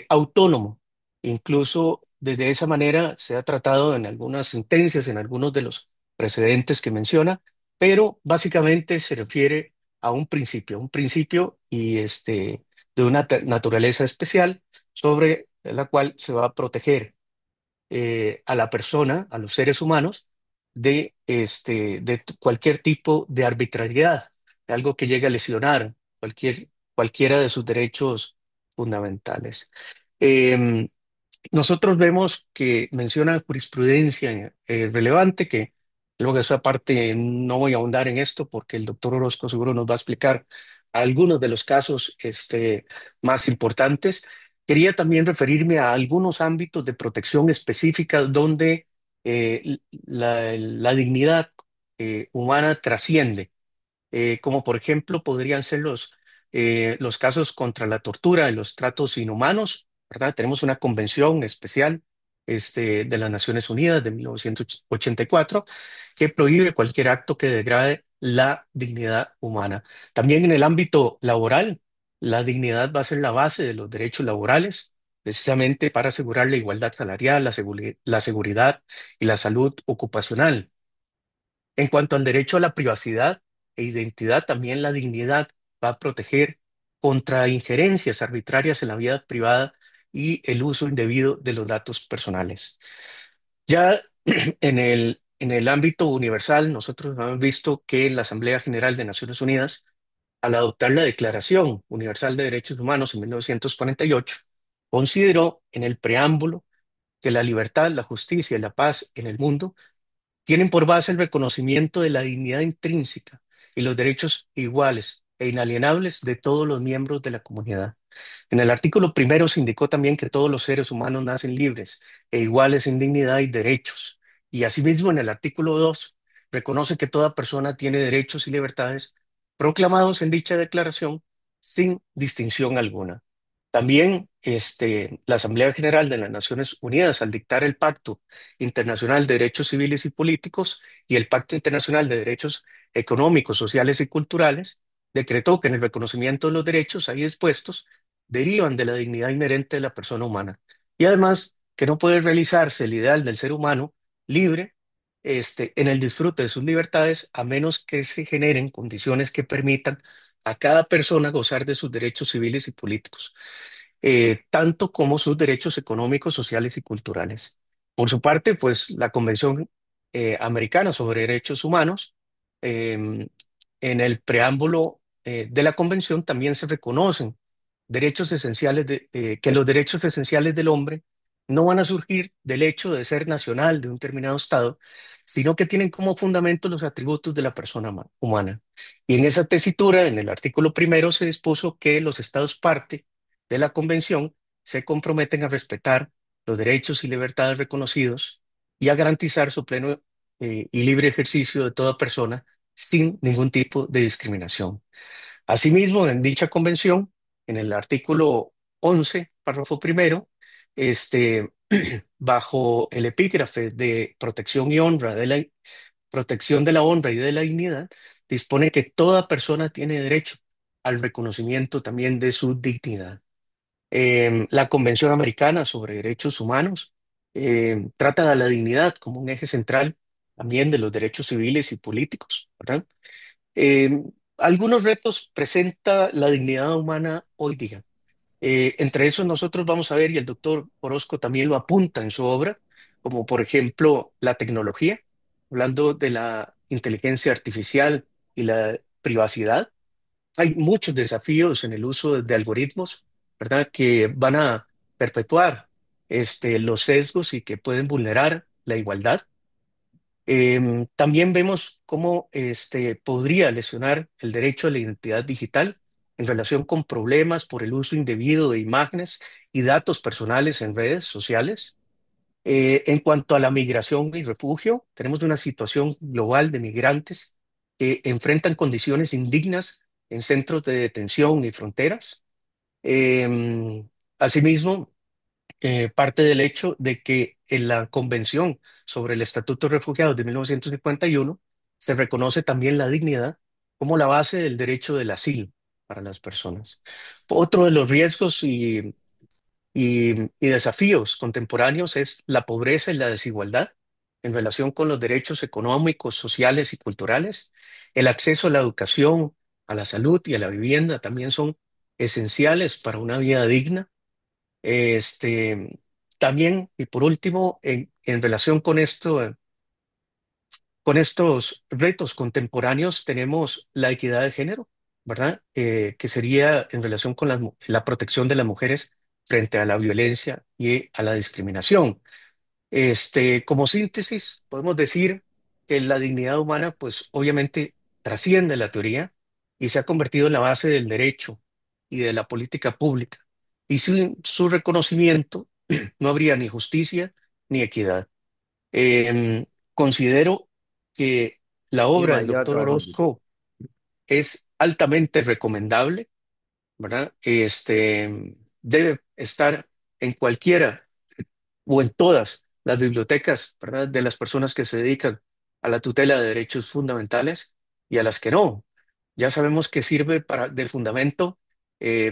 autónomo. Incluso desde esa manera se ha tratado en algunas sentencias, en algunos de los precedentes que menciona, pero básicamente se refiere a un principio y de una naturaleza especial sobre la cual se va a proteger a la persona, a los seres humanos, de cualquier tipo de arbitrariedad, de algo que llegue a lesionar cualquiera de sus derechos fundamentales. Em, Nosotros vemos que menciona jurisprudencia relevante, que luego de esa parte no voy a ahondar en esto porque el doctor Orozco seguro nos va a explicar algunos de los casos más importantes. Quería también referirme a algunos ámbitos de protección específica donde la dignidad humana trasciende, como por ejemplo podrían ser los casos contra la tortura y los tratos inhumanos, ¿verdad? Tenemos una convención especial de las Naciones Unidas de 1984 que prohíbe cualquier acto que degrade la dignidad humana. También en el ámbito laboral, la dignidad va a ser la base de los derechos laborales, precisamente para asegurar la igualdad salarial, la seguridad y la salud ocupacional. En cuanto al derecho a la privacidad e identidad, también la dignidad va a proteger contra injerencias arbitrarias en la vida privada y el uso indebido de los datos personales. Ya en el ámbito universal, nosotros hemos visto que la Asamblea General de Naciones Unidas, al adoptar la Declaración Universal de Derechos Humanos en 1948, consideró en el preámbulo que la libertad, la justicia y la paz en el mundo tienen por base el reconocimiento de la dignidad intrínseca y los derechos iguales e inalienables de todos los miembros de la comunidad. En el artículo primero se indicó también que todos los seres humanos nacen libres e iguales en dignidad y derechos. Y asimismo, en el artículo 2 reconoce que toda persona tiene derechos y libertades proclamados en dicha declaración sin distinción alguna. También la Asamblea General de las Naciones Unidas, al dictar el Pacto Internacional de Derechos Civiles y Políticos y el Pacto Internacional de Derechos Económicos, Sociales y Culturales, decretó que en el reconocimiento de los derechos ahí expuestos derivan de la dignidad inherente de la persona humana. Y además que no puede realizarse el ideal del ser humano libre en el disfrute de sus libertades a menos que se generen condiciones que permitan a cada persona gozar de sus derechos civiles y políticos, tanto como sus derechos económicos, sociales y culturales. Por su parte, pues la Convención Americana sobre Derechos Humanos, em, en el preámbulo de la Convención también se reconocen derechos esenciales que los derechos esenciales del hombre no van a surgir del hecho de ser nacional de un determinado Estado, sino que tienen como fundamento los atributos de la persona humana. Y en esa tesitura, en el artículo primero, se dispuso que los Estados parte de la Convención se comprometen a respetar los derechos y libertades reconocidos y a garantizar su pleno y libre ejercicio de toda persona sin ningún tipo de discriminación. Asimismo, en dicha convención, en el artículo 11, párrafo primero, este, bajo el epígrafe de protección y honra de la protección de la honra y de la dignidad, dispone que toda persona tiene derecho al reconocimiento también de su dignidad. La Convención Americana sobre Derechos Humanos trata de la dignidad como un eje central también de los derechos civiles y políticos, ¿verdad? Eh, Algunos retos presenta la dignidad humana hoy día. Entre esos nosotros vamos a ver, y el doctor Orozco también lo apunta en su obra, como por ejemplo la tecnología, hablando de la inteligencia artificial y la privacidad. Hay muchos desafíos en el uso de algoritmos, ¿verdad? Que van a perpetuar los sesgos y que pueden vulnerar la igualdad. También vemos cómo podría lesionar el derecho a la identidad digital en relación con problemas por el uso indebido de imágenes y datos personales en redes sociales. En cuanto a la migración y refugio, tenemos una situación global de migrantes que enfrentan condiciones indignas en centros de detención y fronteras. Em, Asimismo, parte del hecho de que en la Convención sobre el Estatuto de Refugiados de 1951 se reconoce también la dignidad como la base del derecho del asilo para las personas. Otro de los riesgos y desafíos contemporáneos es la pobreza y la desigualdad en relación con los derechos económicos, sociales y culturales. El acceso a la educación, a la salud y a la vivienda también son esenciales para una vida digna. Este, También, y por último, en relación con con estos retos contemporáneos, tenemos la equidad de género, ¿verdad? Que sería en relación con la protección de las mujeres frente a la violencia y a la discriminación. Como síntesis, podemos decir que la dignidad humana, pues obviamente trasciende la teoría y se ha convertido en la base del derecho y de la política pública. Y sin su reconocimiento no habría ni justicia ni equidad. Em, Considero que la obra del Demasiado doctor trabajo. Orozco es altamente recomendable, ¿verdad? Debe estar en cualquiera o en todas las bibliotecas, ¿verdad? De las personas que se dedican a la tutela de derechos fundamentales y a las que no. Ya sabemos que sirve del fundamento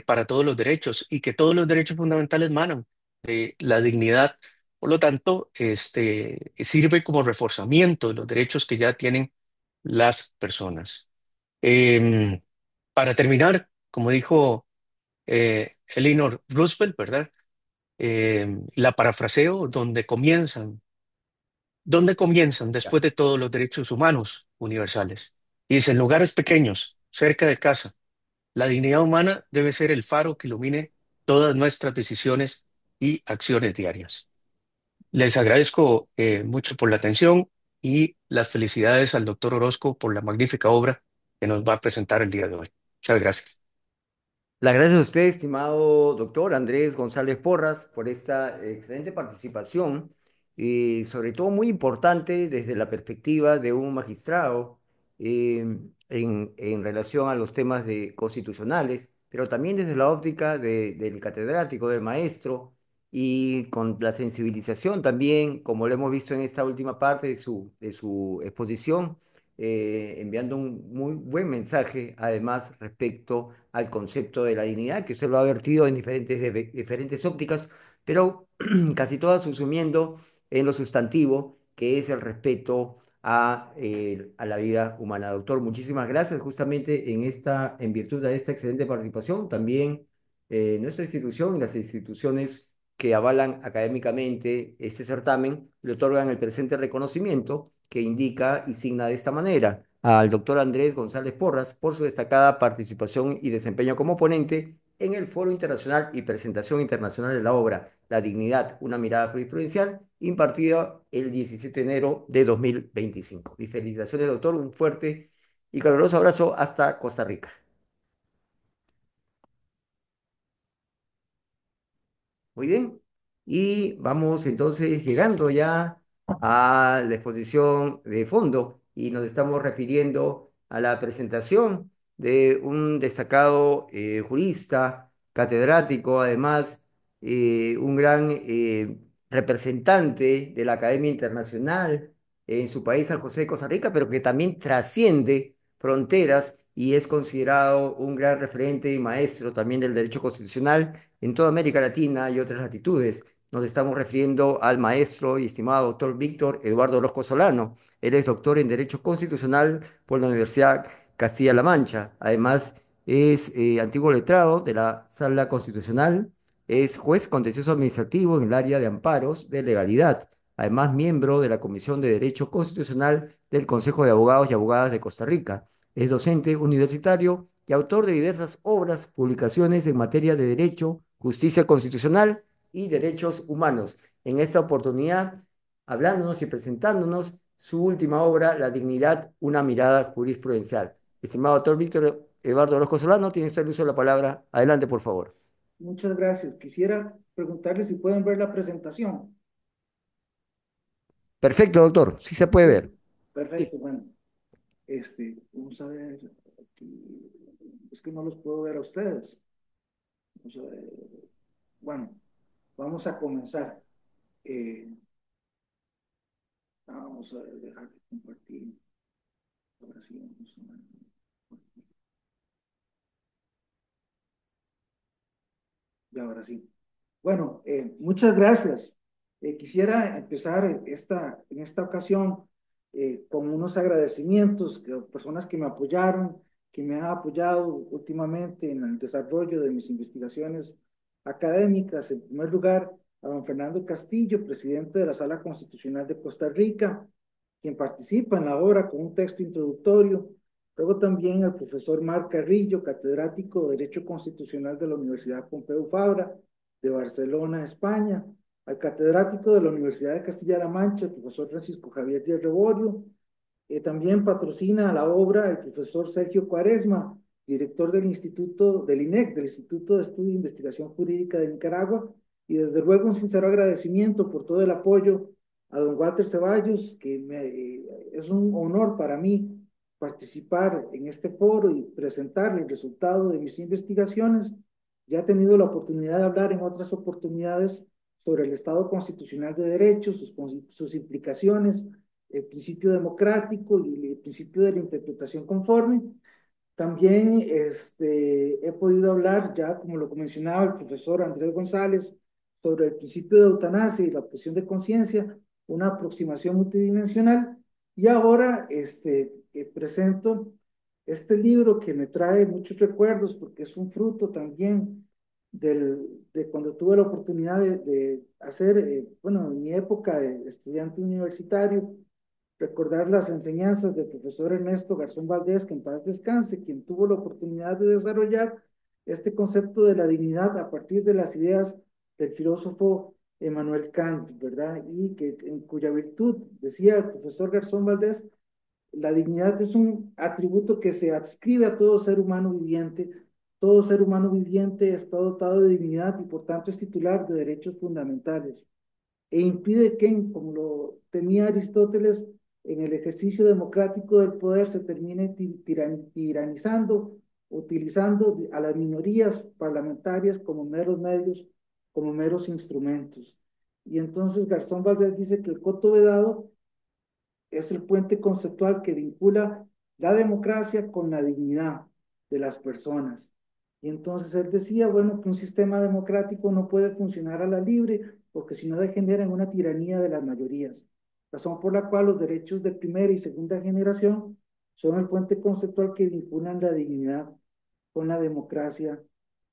para todos los derechos y que todos los derechos fundamentales manan de la dignidad. Por lo tanto, sirve como reforzamiento de los derechos que ya tienen las personas. Em, para terminar, como dijo Eleanor Roosevelt, ¿verdad? La parafraseo, donde comienzan después de todos los derechos humanos universales. Y dice, en lugares pequeños, cerca de casa, la dignidad humana debe ser el faro que ilumine todas nuestras decisiones y acciones diarias. Les agradezco mucho por la atención y las felicidades al doctor Orozco por la magnífica obra que nos va a presentar el día de hoy. Muchas gracias. Las gracias a usted, estimado doctor Andrés González Porras, por esta excelente participación y sobre todo muy importante desde la perspectiva de un magistrado en relación a los temas constitucionales, pero también desde la óptica del catedrático, del maestro y con la sensibilización también, como lo hemos visto en esta última parte de su exposición, enviando un muy buen mensaje, además, respecto al concepto de la dignidad, que usted lo ha vertido en diferentes ópticas, pero casi todas subsumiendo en lo sustantivo, que es el respeto a la vida humana. Doctor, muchísimas gracias. Justamente en virtud de esta excelente participación, también nuestra institución y las instituciones que avalan académicamente este certamen le otorgan el presente reconocimiento que indica y signa de esta manera al doctor Andrés González Porras por su destacada participación y desempeño como ponente en el Foro Internacional y Presentación Internacional de la obra La Dignidad, una mirada jurisprudencial, impartida el 17 de enero de 2025. Mis felicitaciones, doctor, un fuerte y caluroso abrazo hasta Costa Rica. Muy bien. Y vamos entonces llegando ya a la exposición de fondo y nos estamos refiriendo a la presentación de un destacado jurista, catedrático, además un gran representante de la Academia Internacional en su país, San José de Costa Rica, pero que también trasciende fronteras y es considerado un gran referente y maestro también del derecho constitucional en toda América Latina y otras latitudes. Nos estamos refiriendo al maestro y estimado doctor Víctor Eduardo Orozco Solano. Él es doctor en Derecho Constitucional por la Universidad Castilla-La Mancha. Además, es antiguo letrado de la Sala Constitucional, es juez contencioso administrativo en el área de amparos de legalidad. Además, miembro de la Comisión de Derecho Constitucional del Consejo de Abogados y Abogadas de Costa Rica. Es docente universitario y autor de diversas obras, publicaciones en materia de derecho, justicia constitucional y derechos humanos. En esta oportunidad, hablándonos y presentándonos su última obra, La dignidad, una mirada jurisprudencial. Estimado doctor Víctor Eduardo Orozco Solano, tiene usted el uso de la palabra. Adelante, por favor. Muchas gracias. Quisiera preguntarles si pueden ver la presentación. Perfecto, doctor. Sí se puede Sí, ver. Sí. perfecto. Bueno, vamos a ver aquí. que no los puedo ver a ustedes. O sea, bueno, vamos a comenzar. Eh, vamos a dejar de compartir. Ahora sí, ahora sí. Bueno, muchas gracias. Quisiera empezar en esta ocasión con unos agradecimientos a personas que me apoyaron, que me han apoyado últimamente en el desarrollo de mis investigaciones académicas. En primer lugar, a don Fernando Castillo, presidente de la Sala Constitucional de Costa Rica, quien participa en la obra con un texto introductorio. Luego también al profesor Marc Carrillo, catedrático de Derecho Constitucional de la Universidad Pompeu Fabra de Barcelona, España, al catedrático de la Universidad de Castilla-La Mancha, el profesor Francisco Javier Díaz Reborio. También patrocina la obra el profesor Sergio Cuaresma, director del Instituto, del INEC, del Instituto de Estudio e Investigación Jurídica de Nicaragua, y desde luego un sincero agradecimiento por todo el apoyo a don Walter Ceballos, que es un honor para mí participar en este foro y presentar el resultado de mis investigaciones. Ya he tenido la oportunidad de hablar en otras oportunidades sobre el Estado constitucional de derecho, sus implicaciones, el principio democrático y el principio de la interpretación conforme. También he podido hablar, ya como lo mencionaba el profesor Andrés González, sobre el principio de eutanasia y la objeción de conciencia, una aproximación multidimensional. Y ahora presento este libro que me trae muchos recuerdos porque es un fruto también de cuando tuve la oportunidad de hacer, bueno, en mi época de estudiante universitario, recordar las enseñanzas del profesor Ernesto Garzón Valdés, que en paz descanse, quien tuvo la oportunidad de desarrollar este concepto de la dignidad a partir de las ideas del filósofo Emmanuel Kant, ¿verdad? Y que en cuya virtud, decía el profesor Garzón Valdés, la dignidad es un atributo que se adscribe a todo ser humano viviente. Todo ser humano viviente está dotado de dignidad y por tanto es titular de derechos fundamentales e impide que, como lo temía Aristóteles, en el ejercicio democrático del poder se termine tiranizando, utilizando a las minorías parlamentarias como meros medios, como meros instrumentos. Y entonces Garzón Valdés dice que el coto vedado es el puente conceptual que vincula la democracia con la dignidad de las personas. Y entonces él decía, bueno, que un sistema democrático no puede funcionar a la libre, porque si no degenera en una tiranía de las mayorías. Razón por la cual los derechos de primera y segunda generación son el puente conceptual que vinculan la dignidad con la democracia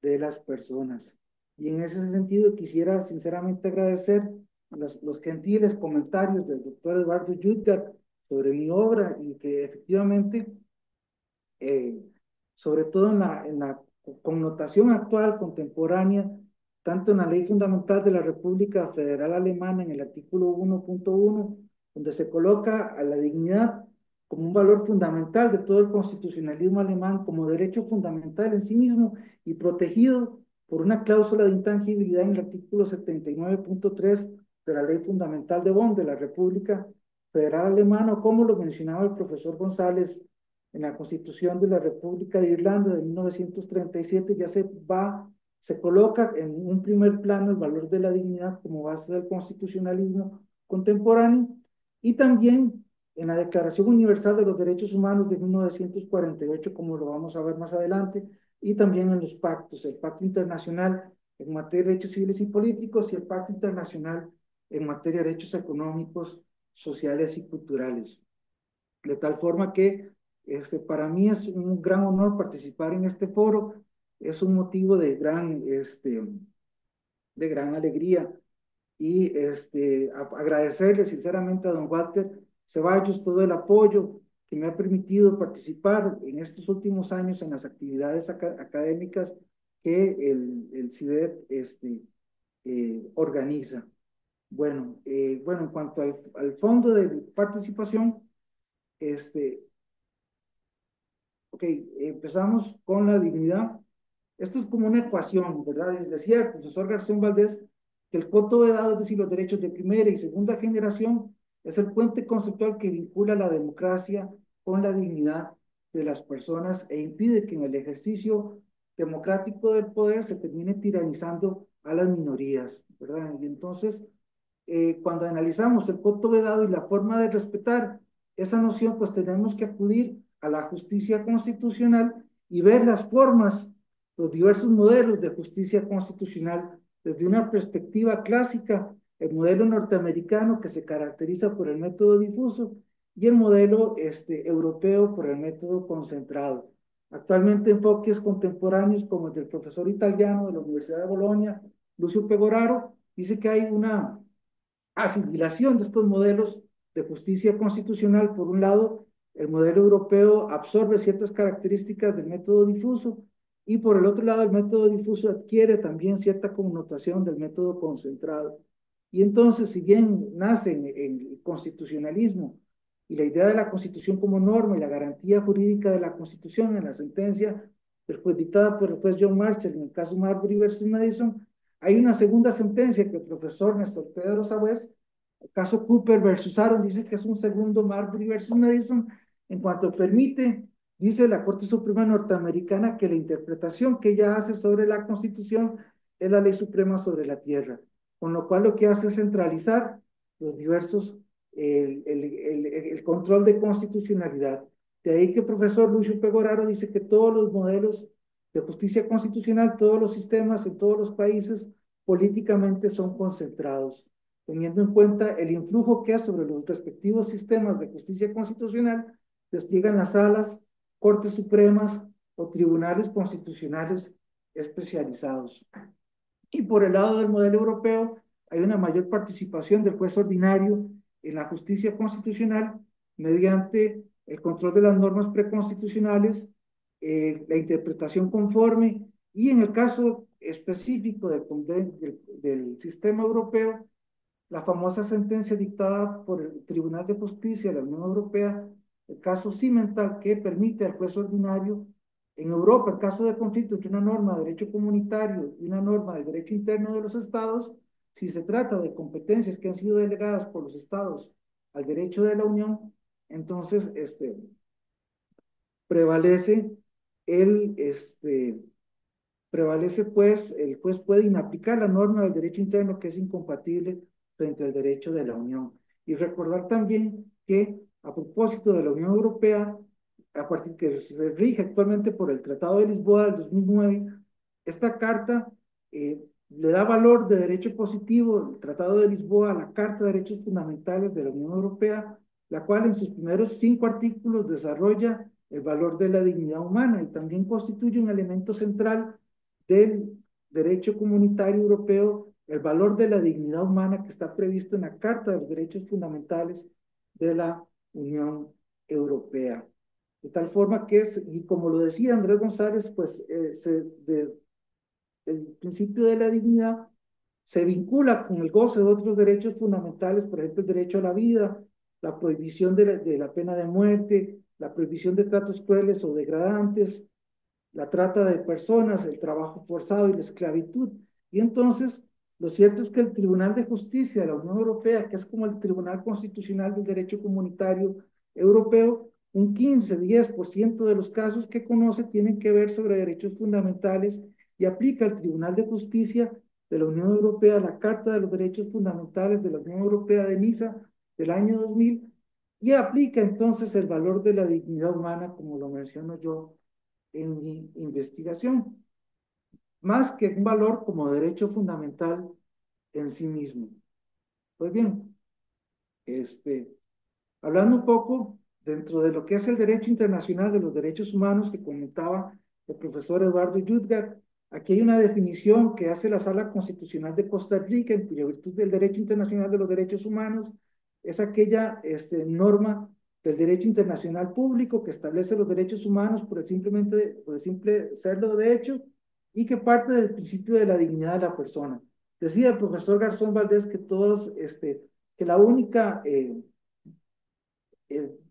de las personas. Y en ese sentido quisiera sinceramente agradecer los gentiles comentarios del doctor Eduardo Yudgar sobre mi obra y que efectivamente, eh, sobre todo en la connotación actual, contemporánea, tanto en la Ley Fundamental de la República Federal Alemana, en el artículo 1.1, donde se coloca a la dignidad como un valor fundamental de todo el constitucionalismo alemán, como derecho fundamental en sí mismo y protegido por una cláusula de intangibilidad en el artículo 79.3 de la Ley Fundamental de Bonn de la República Federal Alemana, como lo mencionaba el profesor González en la Constitución de la República de Irlanda de 1937, ya se coloca en un primer plano el valor de la dignidad como base del constitucionalismo contemporáneo y también en la Declaración Universal de los Derechos Humanos de 1948, como lo vamos a ver más adelante, y también en los pactos, el Pacto Internacional en materia de derechos civiles y políticos y el Pacto Internacional en materia de derechos económicos, sociales y culturales. De tal forma que para mí es un gran honor participar en este foro, es un motivo de gran alegría y agradecerle sinceramente a don Walter Ceballos todo el apoyo que me ha permitido participar en estos últimos años en las actividades académicas que el CIDEP organiza. Bueno, en cuanto al fondo de participación, este, ok, empezamos con la dignidad. Esto es como una ecuación, ¿verdad? Decía el profesor Garzón Valdés que el coto vedado, es decir, los derechos de primera y segunda generación, es el puente conceptual que vincula la democracia con la dignidad de las personas e impide que en el ejercicio democrático del poder se termine tiranizando a las minorías, ¿verdad? Y entonces, cuando analizamos el voto vedado y la forma de respetar esa noción, pues tenemos que acudir a la justicia constitucional y ver las formas, los diversos modelos de justicia constitucional desde una perspectiva clásica, el modelo norteamericano que se caracteriza por el método difuso y el modelo europeo por el método concentrado. Actualmente enfoques contemporáneos como el del profesor italiano de la Universidad de Bolonia, Lucio Pegoraro, dice que hay una asimilación de estos modelos de justicia constitucional. Por un lado, el modelo europeo absorbe ciertas características del método difuso y por el otro lado, el método difuso adquiere también cierta connotación del método concentrado. Y entonces, si bien nace en el constitucionalismo y la idea de la Constitución como norma y la garantía jurídica de la Constitución en la sentencia después dictada por el juez John Marshall en el caso Marbury versus Madison, hay una segunda sentencia que el profesor Néstor Pedro Sabués, el caso Cooper versus Aaron, dice que es un segundo Marbury versus Madison, en cuanto permite, dice la Corte Suprema norteamericana, que la interpretación que ella hace sobre la Constitución es la ley suprema sobre la tierra, con lo cual lo que hace es centralizar los diversos, el control de constitucionalidad. De ahí que el profesor Lucio Pegoraro dice que todos los modelos de justicia constitucional, todos los sistemas en todos los países políticamente son concentrados, teniendo en cuenta el influjo que sobre los respectivos sistemas de justicia constitucional despliegan las salas, cortes supremas o tribunales constitucionales especializados. Y por el lado del modelo europeo, hay una mayor participación del juez ordinario en la justicia constitucional mediante el control de las normas preconstitucionales, la interpretación conforme y en el caso específico del sistema europeo, la famosa sentencia dictada por el Tribunal de Justicia de la Unión Europea, el caso Cimental, que permite al juez ordinario en Europa, en caso de conflicto entre una norma de derecho comunitario y una norma de derecho interno de los estados, si se trata de competencias que han sido delegadas por los estados al derecho de la Unión, entonces prevalece el, prevalece pues, el juez puede inaplicar la norma del derecho interno que es incompatible frente al derecho de la Unión. Y recordar también que a propósito de la Unión Europea, a partir que se rige actualmente por el Tratado de Lisboa del 2009, esta carta le da valor de derecho positivo, el Tratado de Lisboa, a la Carta de Derechos Fundamentales de la Unión Europea, la cual en sus primeros 5 artículos desarrolla el valor de la dignidad humana y también constituye un elemento central del derecho comunitario europeo, el valor de la dignidad humana que está previsto en la Carta de los Derechos Fundamentales de la Unión Europea. De tal forma que es, y como lo decía Andrés González, pues el principio de la dignidad se vincula con el goce de otros derechos fundamentales, por ejemplo, el derecho a la vida, la prohibición de la pena de muerte, la prohibición de tratos crueles o degradantes, la trata de personas, el trabajo forzado y la esclavitud. Y entonces, lo cierto es que el Tribunal de Justicia de la Unión Europea, que es como el Tribunal Constitucional del Derecho Comunitario Europeo, un 15-10% de los casos que conoce tienen que ver sobre derechos fundamentales y aplica al Tribunal de Justicia de la Unión Europea la Carta de los Derechos Fundamentales de la Unión Europea de Niza del año 2000 y aplica entonces el valor de la dignidad humana, como lo menciono yo en mi investigación, más que un valor como derecho fundamental en sí mismo. Pues bien, hablando un poco dentro de lo que es el derecho internacional de los derechos humanos que comentaba el profesor Eduardo Yudgar, aquí hay una definición que hace la Sala Constitucional de Costa Rica, en cuya virtud del derecho internacional de los derechos humanos es aquella norma del derecho internacional público que establece los derechos humanos por el simple serlo de hecho y que parte del principio de la dignidad de la persona. Decía el profesor Garzón Valdés que todos, que la única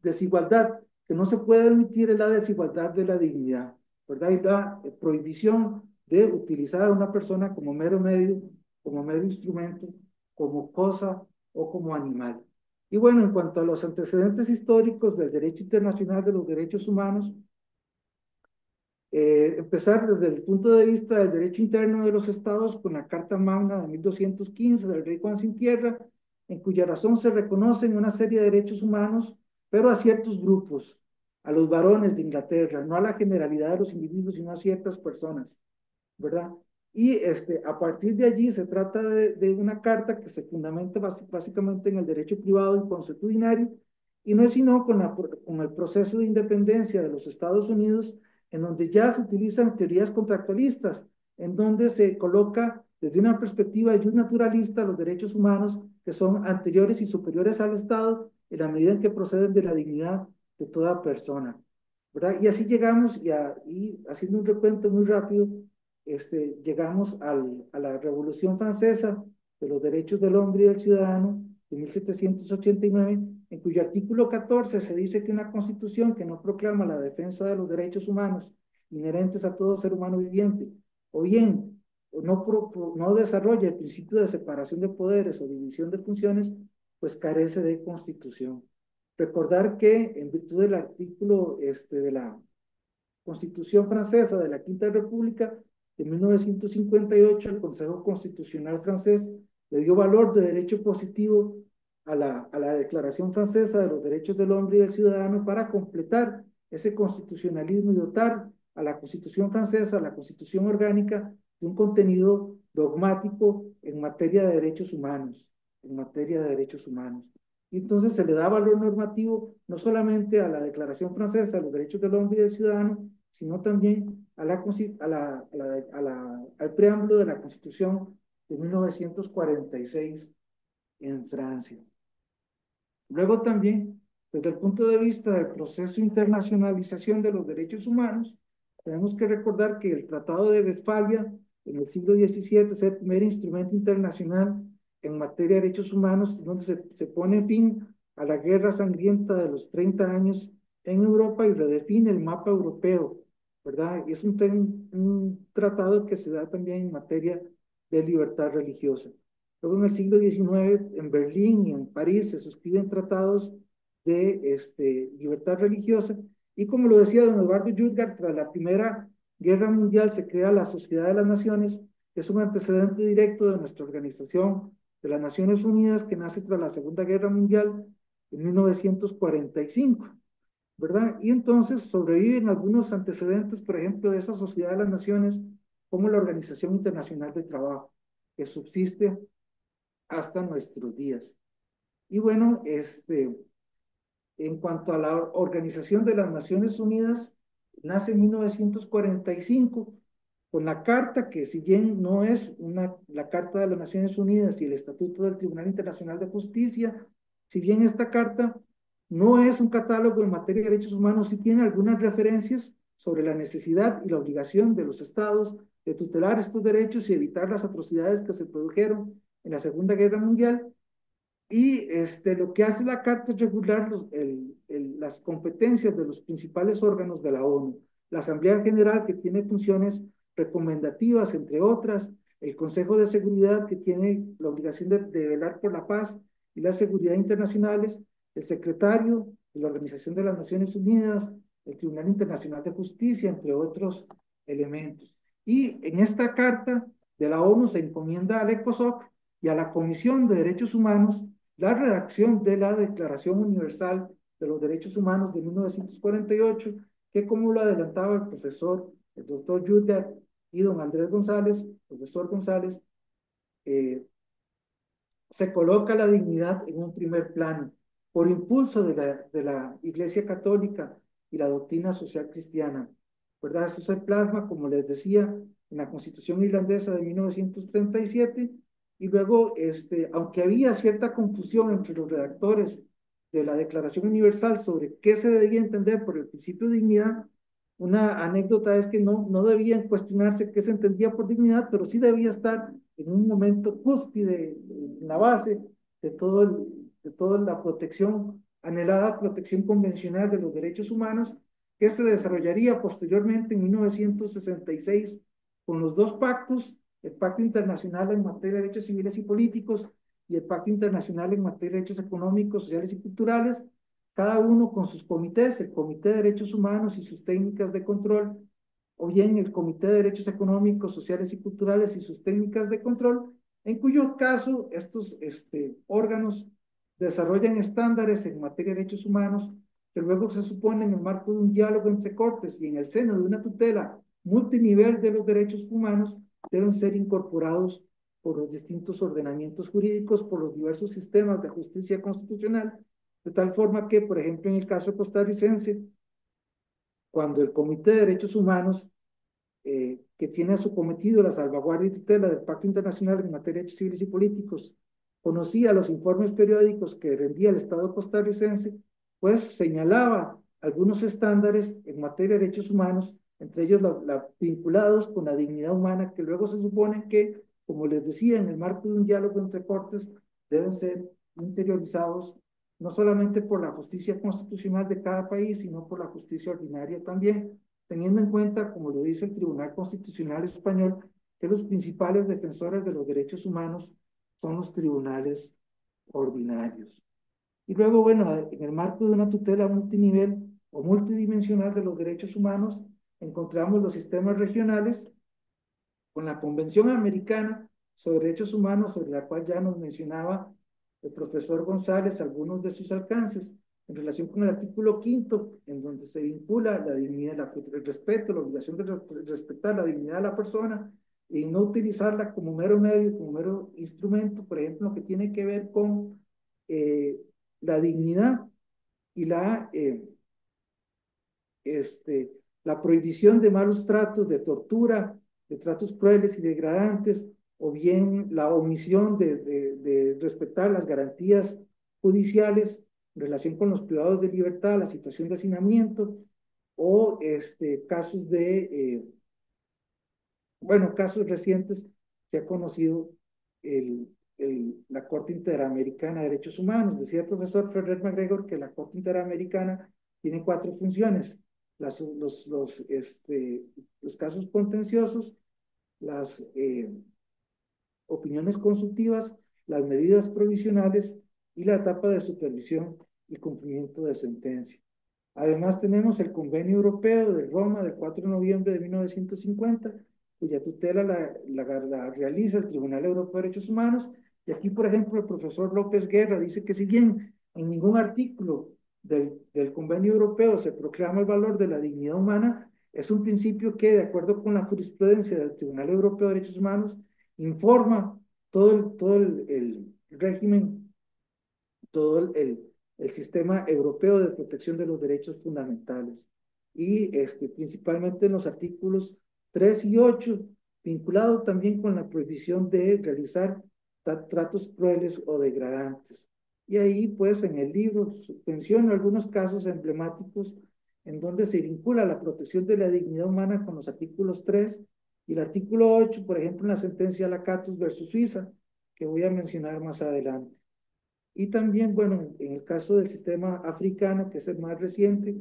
desigualdad que no se puede admitir es la desigualdad de la dignidad, ¿verdad? Y la prohibición de utilizar a una persona como mero medio, como mero instrumento, como cosa o como animal. Y bueno, en cuanto a los antecedentes históricos del derecho internacional de los derechos humanos, Empezar desde el punto de vista del derecho interno de los estados con la Carta Magna de 1215 del rey Juan Sin Tierra, en cuya razón se reconocen una serie de derechos humanos, pero a ciertos grupos, a los varones de Inglaterra, no a la generalidad de los individuos, sino a ciertas personas, ¿verdad? Y a partir de allí se trata de una carta que se fundamenta básicamente en el derecho privado y consuetudinario, y no es sino con el proceso de independencia de los Estados Unidos, en donde ya se utilizan teorías contractualistas, en donde se coloca desde una perspectiva naturalista los derechos humanos que son anteriores y superiores al Estado en la medida en que proceden de la dignidad de toda persona, ¿verdad? Y así llegamos, y haciendo un recuento muy rápido, llegamos a la Revolución Francesa de los Derechos del Hombre y del Ciudadano de 1789, en cuyo artículo 14 se dice que una constitución que no proclama la defensa de los derechos humanos inherentes a todo ser humano viviente, o bien no desarrolla el principio de separación de poderes o división de funciones, pues carece de constitución. Recordar que en virtud del artículo de la Constitución francesa de la Quinta República de 1958, el Consejo Constitucional francés le dio valor de derecho positivo a la Declaración Francesa de los Derechos del Hombre y del Ciudadano para completar ese constitucionalismo y dotar a la Constitución francesa, a la Constitución orgánica, de un contenido dogmático en materia de derechos humanos, en materia de derechos humanos. Y entonces se le da valor normativo no solamente a la Declaración Francesa de los Derechos del Hombre y del Ciudadano, sino también al preámbulo de la Constitución de 1946 en Francia. Luego también, desde el punto de vista del proceso de internacionalización de los derechos humanos, tenemos que recordar que el Tratado de Westfalia en el siglo XVII es el primer instrumento internacional en materia de derechos humanos, donde se pone fin a la guerra sangrienta de los 30 años en Europa y redefine el mapa europeo, ¿verdad? Y es un tratado que se da también en materia de libertad religiosa. Luego en el siglo XIX, en Berlín y en París se suscriben tratados de libertad religiosa. Y como lo decía don Eduardo Jutgard, tras la Primera Guerra Mundial se crea la Sociedad de las Naciones, que es un antecedente directo de nuestra organización de las Naciones Unidas, que nace tras la Segunda Guerra Mundial en 1945, ¿verdad? Y entonces sobreviven algunos antecedentes, por ejemplo, de esa Sociedad de las Naciones, como la Organización Internacional del Trabajo, que subsiste hasta nuestros días. Y bueno, en cuanto a la Organización de las Naciones Unidas, nace en 1945 con la carta que, si bien no es la Carta de las Naciones Unidas y el Estatuto del Tribunal Internacional de Justicia, si bien esta carta no es un catálogo en materia de derechos humanos, sí tiene algunas referencias sobre la necesidad y la obligación de los estados de tutelar estos derechos y evitar las atrocidades que se produjeron en la Segunda Guerra Mundial. Y lo que hace la Carta es regular las competencias de los principales órganos de la ONU. La Asamblea General, que tiene funciones recomendativas, entre otras, el Consejo de Seguridad, que tiene la obligación de velar por la paz y la seguridad internacionales, el secretario de la Organización de las Naciones Unidas, el Tribunal Internacional de Justicia, entre otros elementos. Y en esta Carta de la ONU se encomienda al ECOSOC y a la Comisión de Derechos Humanos la redacción de la Declaración Universal de los Derechos Humanos de 1948, que como lo adelantaba el doctor Jutgard y don Andrés González, profesor González, se coloca la dignidad en un primer plano, por impulso de la Iglesia Católica y la doctrina social cristiana, ¿verdad? Eso se plasma, como les decía, en la Constitución irlandesa de 1937, y luego, aunque había cierta confusión entre los redactores de la Declaración Universal sobre qué se debía entender por el principio de dignidad, una anécdota es que no debían cuestionarse qué se entendía por dignidad, pero sí debía estar en un momento cúspide, en la base de toda la protección, anhelada protección convencional de los derechos humanos, que se desarrollaría posteriormente en 1966 con los dos pactos, el Pacto Internacional en materia de derechos civiles y políticos y el Pacto Internacional en materia de derechos económicos, sociales y culturales, cada uno con sus comités, el Comité de Derechos Humanos y sus técnicas de control, o bien el Comité de Derechos Económicos, Sociales y Culturales y sus técnicas de control, en cuyo caso estos órganos desarrollan estándares en materia de derechos humanos que luego se supone en el marco de un diálogo entre cortes y en el seno de una tutela multinivel de los derechos humanos deben ser incorporados por los distintos ordenamientos jurídicos, por los diversos sistemas de justicia constitucional, de tal forma que, por ejemplo, en el caso costarricense, cuando el Comité de Derechos Humanos, que tiene a su cometido la salvaguardia y tutela del Pacto Internacional en materia de derechos civiles y políticos, conocía los informes periódicos que rendía el Estado costarricense, pues señalaba algunos estándares en materia de derechos humanos, entre ellos vinculados con la dignidad humana, que luego se supone que, como les decía, en el marco de un diálogo entre cortes, deben ser interiorizados no solamente por la justicia constitucional de cada país, sino por la justicia ordinaria también, teniendo en cuenta, como lo dice el Tribunal Constitucional Español, que los principales defensores de los derechos humanos son los tribunales ordinarios. Y luego, bueno, en el marco de una tutela multinivel o multidimensional de los derechos humanos, encontramos los sistemas regionales con la Convención Americana sobre Derechos Humanos, sobre la cual ya nos mencionaba el profesor González algunos de sus alcances, en relación con el artículo quinto, en donde se vincula la dignidad, el respeto, la obligación de respetar la dignidad de la persona y no utilizarla como mero medio, como mero instrumento, por ejemplo, lo que tiene que ver con la dignidad y la prohibición de malos tratos, de tortura, de tratos crueles y degradantes, o bien la omisión de respetar las garantías judiciales en relación con los privados de libertad, la situación de hacinamiento, o casos casos recientes que ha conocido la Corte Interamericana de Derechos Humanos. Decía el profesor Ferrer MacGregor que la Corte Interamericana tiene 4 funciones: los casos contenciosos, las opiniones consultivas, las medidas provisionales y la etapa de supervisión y cumplimiento de sentencia. Además tenemos el Convenio Europeo de Roma del 4 de noviembre de 1950, cuya tutela la realiza el Tribunal Europeo de Derechos Humanos. Y aquí, por ejemplo, el profesor López Guerra dice que si bien en ningún artículo del Convenio Europeo se proclama el valor de la dignidad humana, es un principio que, de acuerdo con la jurisprudencia del Tribunal Europeo de Derechos Humanos, informa todo el régimen, todo el sistema europeo de protección de los derechos fundamentales. Y principalmente en los artículos 3 y 8, vinculado también con la prohibición de realizar tratos crueles o degradantes. Y ahí, pues, en el libro menciono algunos casos emblemáticos en donde se vincula la protección de la dignidad humana con los artículos 3 y el artículo 8, por ejemplo, en la sentencia Lacatus versus Suiza, que voy a mencionar más adelante. Y también, bueno, en el caso del sistema africano, que es el más reciente,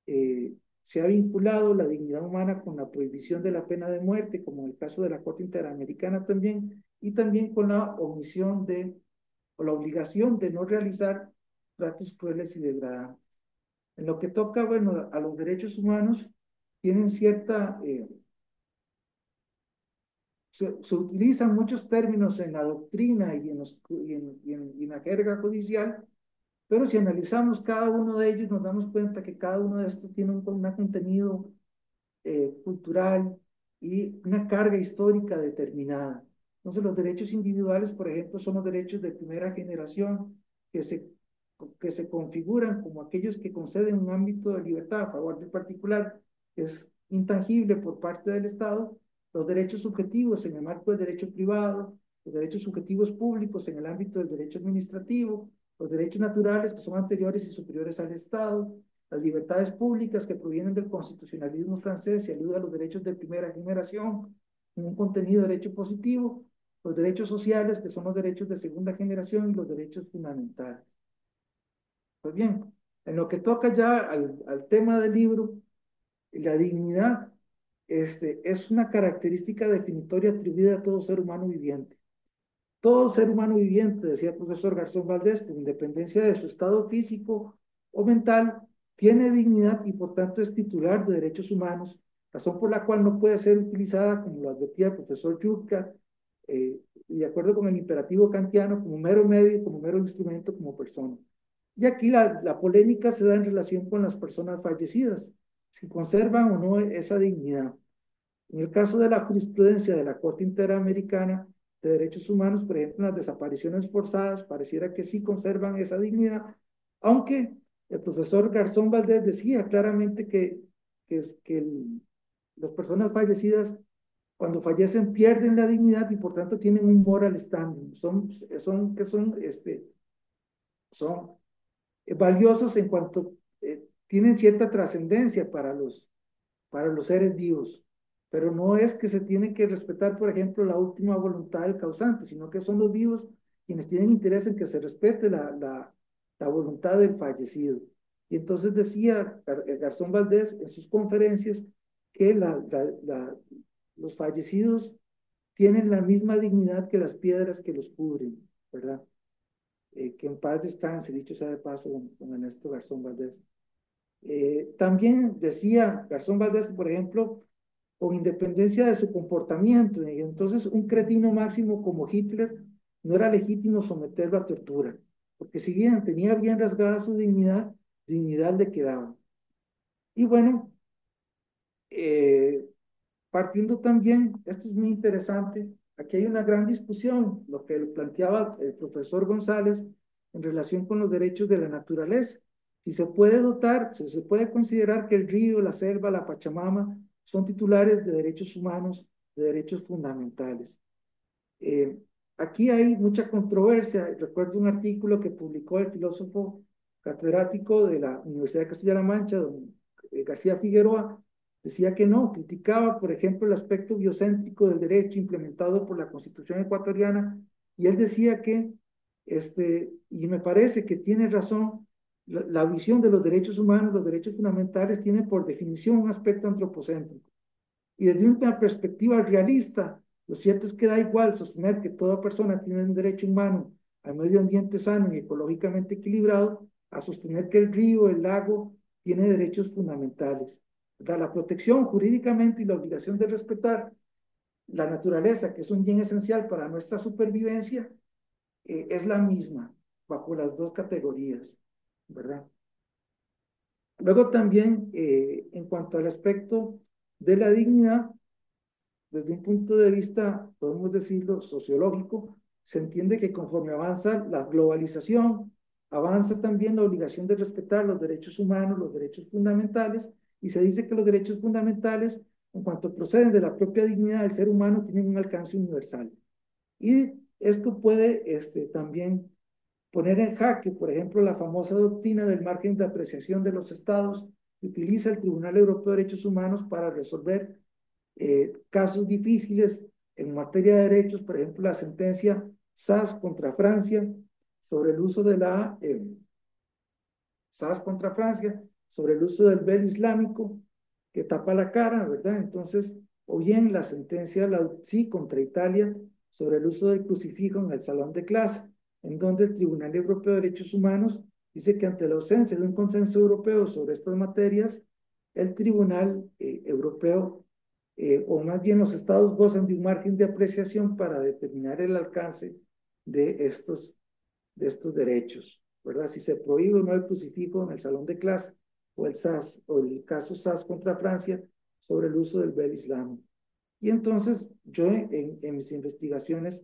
se ha vinculado la dignidad humana con la prohibición de la pena de muerte, como en el caso de la Corte Interamericana también, y también con la omisión o la obligación de no realizar tratos crueles y degradantes. En lo que toca, bueno, a los derechos humanos, tienen cierta se utilizan muchos términos en la doctrina y en la jerga judicial, pero si analizamos cada uno de ellos, nos damos cuenta que cada uno de estos tiene un contenido cultural y una carga histórica determinada. Entonces, los derechos individuales, por ejemplo, son los derechos de primera generación que se configuran como aquellos que conceden un ámbito de libertad a favor del particular, que es intangible por parte del Estado. Los derechos subjetivos en el marco del derecho privado, los derechos subjetivos públicos en el ámbito del derecho administrativo, los derechos naturales que son anteriores y superiores al Estado, las libertades públicas que provienen del constitucionalismo francés y ayudan a los derechos de primera generación, en un contenido de derecho positivo, los derechos sociales que son los derechos de segunda generación y los derechos fundamentales. Pues bien, en lo que toca ya al tema del libro, la dignidad es una característica definitoria atribuida a todo ser humano viviente. Todo ser humano viviente, decía el profesor Garzón Valdés, con independencia de su estado físico o mental, tiene dignidad y por tanto es titular de derechos humanos razón por la cual no puede ser utilizada, como lo advertía el profesor Yutka, y de acuerdo con el imperativo kantiano, como mero medio, como mero instrumento, como persona. Y aquí la polémica se da en relación con las personas fallecidas, si conservan o no esa dignidad. En el caso de la jurisprudencia de la Corte Interamericana de Derechos Humanos, por ejemplo, en las desapariciones forzadas, pareciera que sí conservan esa dignidad, aunque el profesor Garzón Valdés decía claramente que las personas fallecidas, cuando fallecen, pierden la dignidad y por tanto tienen un moral standing, son valiosos en cuanto tienen cierta trascendencia para los seres vivos, pero no es que se tiene que respetar, por ejemplo, la última voluntad del causante, sino que son los vivos quienes tienen interés en que se respete la voluntad del fallecido. Y entonces decía Garzón Valdés en sus conferencias que los fallecidos tienen la misma dignidad que las piedras que los cubren, ¿verdad? Que en paz descanse, dicho sea de paso, don Ernesto Garzón Valdés. También decía Garzón Valdés, por ejemplo, con independencia de su comportamiento, y entonces un cretino máximo como Hitler no era legítimo someterlo a tortura, porque si bien tenía bien rasgada su dignidad, dignidad le quedaba. Y bueno, eh, partiendo también, esto es muy interesante, aquí hay una gran discusión, lo que planteaba el profesor González en relación con los derechos de la naturaleza. Si se puede dotar, si se puede considerar que el río, la selva, la Pachamama son titulares de derechos humanos, de derechos fundamentales. Eh, Aquí hay mucha controversia. Recuerdo un artículo que publicó el filósofo catedrático de la Universidad de Castilla-La Mancha, don García Figueroa, decía que no, criticaba, por ejemplo, el aspecto biocéntrico del derecho implementado por la Constitución ecuatoriana, y él decía que, y me parece que tiene razón, la visión de los derechos humanos, los derechos fundamentales, tiene por definición un aspecto antropocéntrico. Y desde una perspectiva realista, lo cierto es que da igual sostener que toda persona tiene un derecho humano al medio ambiente sano y ecológicamente equilibrado, a sostener que el río, el lago, tiene derechos fundamentales. La protección jurídicamente y la obligación de respetar la naturaleza, que es un bien esencial para nuestra supervivencia, es la misma bajo las dos categorías, ¿verdad? Luego también, en cuanto al aspecto de la dignidad, desde un punto de vista, podemos decirlo, sociológico, se entiende que conforme avanza la globalización, avanza también la obligación de respetar los derechos humanos, los derechos fundamentales, y se dice que los derechos fundamentales, en cuanto proceden de la propia dignidad del ser humano, tienen un alcance universal. Y esto puede también poner en jaque, por ejemplo, la famosa doctrina del margen de apreciación de los estados que utiliza el Tribunal Europeo de Derechos Humanos para resolver casos difíciles en materia de derechos, por ejemplo, la sentencia SAS contra Francia sobre el uso de SAS contra Francia sobre el uso del velo islámico que tapa la cara, ¿verdad? Entonces, o bien la sentencia Lauzi contra Italia sobre el uso del crucifijo en el salón de clase, en donde el Tribunal Europeo de Derechos Humanos dice que ante la ausencia de un consenso europeo sobre estas materias, el Tribunal Europeo o más bien los estados gozan de un margen de apreciación para determinar el alcance de estos derechos, ¿verdad? Si se prohíbe o no el crucifijo en el salón de clase, o el SAS, o el caso SAS contra Francia sobre el uso del velo islámico. Y entonces yo en mis investigaciones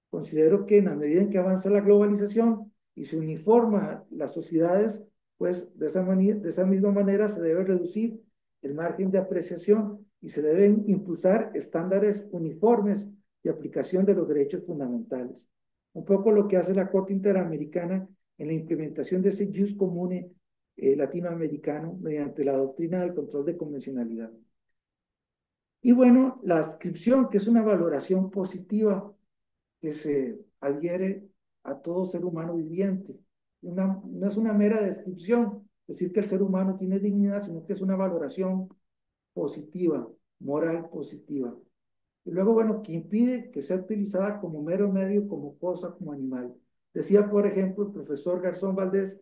considero que en la medida en que avanza la globalización y se uniforma las sociedades, pues de esa misma manera se debe reducir el margen de apreciación y se deben impulsar estándares uniformes de aplicación de los derechos fundamentales. Un poco lo que hace la Corte Interamericana en la implementación de ese jus comune latinoamericano mediante la doctrina del control de convencionalidad. Y bueno, la adscripción, que es una valoración positiva que se adhiere a todo ser humano viviente. No es una mera descripción, decir que el ser humano tiene dignidad, sino que es una valoración positiva, moral positiva. Y luego, bueno, que impide que sea utilizada como mero medio, como cosa, como animal. Decía, por ejemplo, el profesor Garzón Valdés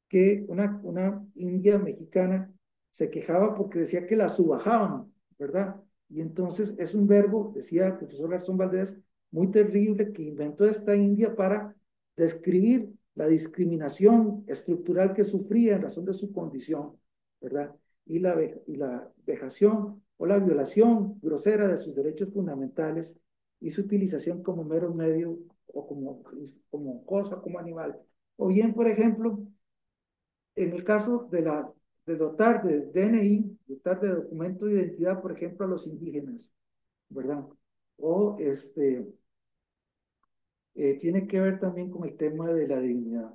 que una india mexicana se quejaba porque decía que la subajaban, ¿verdad? Y entonces es un verbo, decía el profesor Garzón Valdés, muy terrible que inventó esta India para describir la discriminación estructural que sufría en razón de su condición, ¿verdad? Y la vejación o la violación grosera de sus derechos fundamentales y su utilización como mero medio o como cosa, como animal. O bien, por ejemplo, en el caso de dotar de DNI, dotar de documento de identidad, por ejemplo, a los indígenas, ¿verdad? O tiene que ver también con el tema de la dignidad.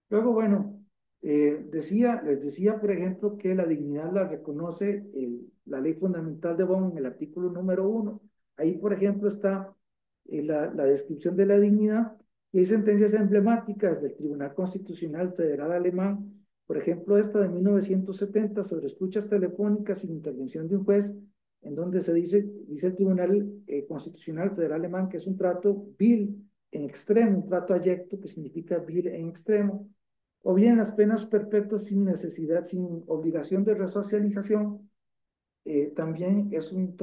Luego, bueno, les decía, por ejemplo, que la dignidad la reconoce la Ley Fundamental de Bonn en el artículo número 1. Ahí, por ejemplo, está la descripción de la dignidad y hay sentencias emblemáticas del Tribunal Constitucional Federal Alemán, por ejemplo, esta de 1970 sobre escuchas telefónicas sin intervención de un juez, en donde dice el Tribunal Constitucional Federal Alemán que es un trato vil en extremo, un trato abyecto que significa vil en extremo, o bien las penas perpetuas sin necesidad, sin obligación de resocialización, también es un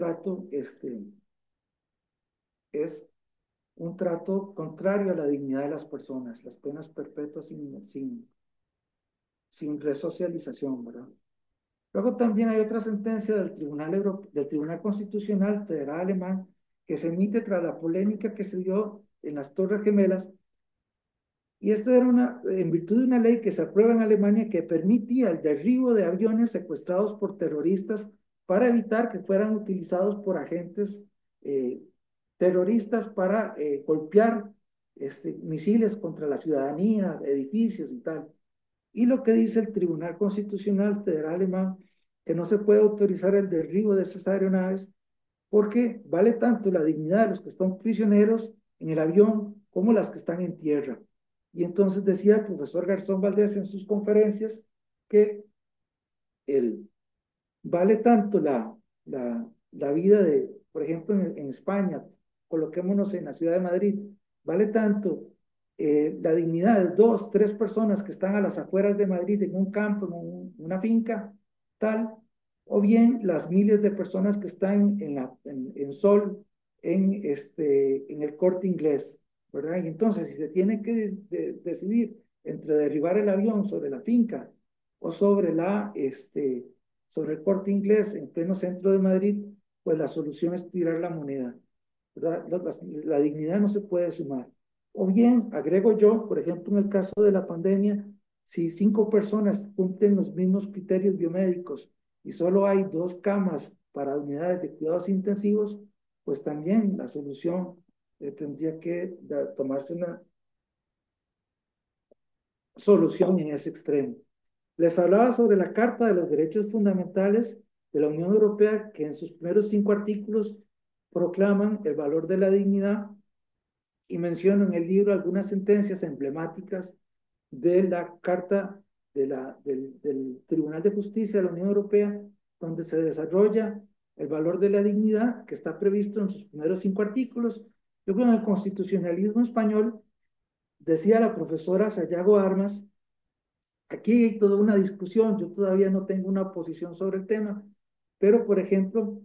trato contrario a la dignidad de las personas, las penas perpetuas sin resocialización, ¿verdad? Luego también hay otra sentencia del Tribunal Constitucional Federal Alemán que se emite tras la polémica que se dio en las Torres Gemelas. Y esta era en virtud de una ley que se aprueba en Alemania que permitía el derribo de aviones secuestrados por terroristas para evitar que fueran utilizados por agentes eh, terroristas para golpear misiles contra la ciudadanía, edificios y tal. Y lo que dice el Tribunal Constitucional Federal Alemán, que no se puede autorizar el derribo de esas aeronaves porque vale tanto la dignidad de los que están prisioneros en el avión como las que están en tierra. Y entonces decía el profesor Garzón Valdés en sus conferencias que el, vale tanto la vida de, por ejemplo, en España, coloquémonos en la ciudad de Madrid, vale tanto la dignidad de dos, tres personas que están a las afueras de Madrid en un campo, en una finca, tal, o bien las miles de personas que están en Sol, en el Corte Inglés, ¿verdad? Y entonces, si se tiene que decidir entre derribar el avión sobre la finca o sobre el Corte Inglés en pleno centro de Madrid, pues la solución es tirar la moneda, ¿verdad? La dignidad no se puede sumar. O bien, agrego yo, por ejemplo, en el caso de la pandemia, si 5 personas cumplen los mismos criterios biomédicos y solo hay 2 camas para unidades de cuidados intensivos, pues también la solución tendría que tomarse una solución en ese extremo. Les hablaba sobre la Carta de los Derechos Fundamentales de la Unión Europea, que en sus primeros 5 artículos proclaman el valor de la dignidad y menciono en el libro algunas sentencias emblemáticas de la Carta del Tribunal de Justicia de la Unión Europea, donde se desarrolla el valor de la dignidad que está previsto en sus primeros 5 artículos. Luego, en el constitucionalismo español, decía la profesora Sayago Armas, aquí hay toda una discusión, yo todavía no tengo una posición sobre el tema, pero por ejemplo,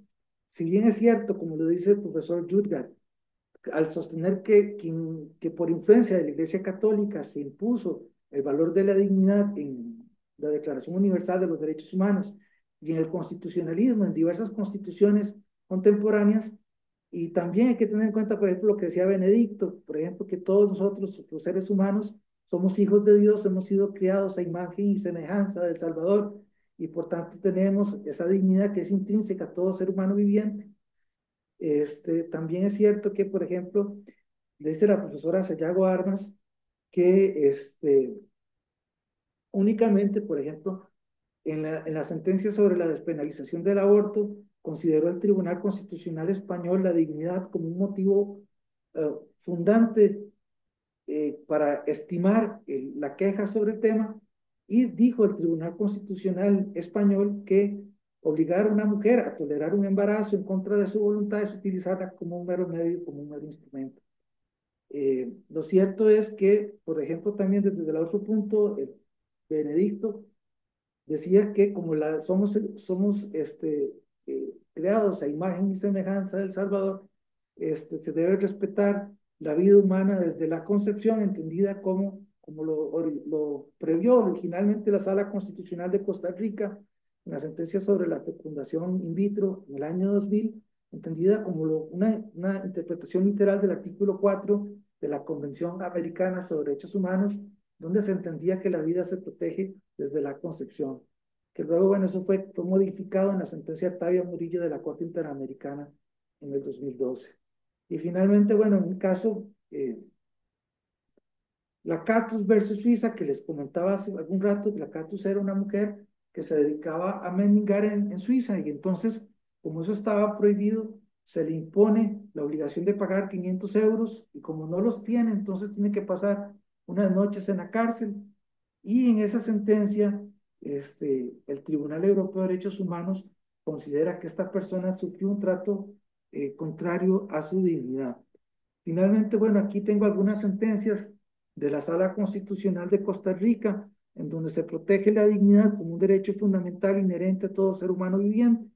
si bien es cierto, como lo dice el profesor Jutgar, al sostener que por influencia de la Iglesia Católica se impuso el valor de la dignidad en la Declaración Universal de los Derechos Humanos y en el constitucionalismo, en diversas constituciones contemporáneas, y también hay que tener en cuenta, por ejemplo, lo que decía Benedicto, por ejemplo, que todos nosotros, los seres humanos, somos hijos de Dios, hemos sido criados a imagen y semejanza del Salvador, y por tanto tenemos esa dignidad que es intrínseca a todo ser humano viviente. También es cierto que, por ejemplo, dice la profesora Sayago Armas que únicamente, por ejemplo, en la sentencia sobre la despenalización del aborto, consideró el Tribunal Constitucional Español la dignidad como un motivo fundante para estimar la queja sobre el tema, y dijo el Tribunal Constitucional Español que obligar a una mujer a tolerar un embarazo en contra de su voluntad es utilizarla como un mero medio, como un mero instrumento. Lo cierto es que, por ejemplo, también desde el otro punto, Benedicto decía que como somos creados a imagen y semejanza del Salvador, se debe respetar la vida humana desde la concepción, entendida como lo previó originalmente la Sala Constitucional de Costa Rica en la sentencia sobre la fecundación in vitro en el año 2000, entendida como una interpretación literal del artículo 4 de la Convención Americana sobre Derechos Humanos, donde se entendía que la vida se protege desde la concepción. Que luego, bueno, eso fue modificado en la sentencia Octavia Murillo de la Corte Interamericana en el 2012. Y finalmente, bueno, en un caso, la Catus versus Suiza, que les comentaba hace algún rato, la Catus era una mujer que se dedicaba a mendigar en Suiza, y entonces, como eso estaba prohibido, se le impone la obligación de pagar 500 euros, y como no los tiene, entonces tiene que pasar unas noches en la cárcel. Y en esa sentencia, el Tribunal Europeo de Derechos Humanos considera que esta persona sufrió un trato contrario a su dignidad. Finalmente, bueno, aquí tengo algunas sentencias de la Sala Constitucional de Costa Rica, en donde se protege la dignidad como un derecho fundamental inherente a todo ser humano viviente.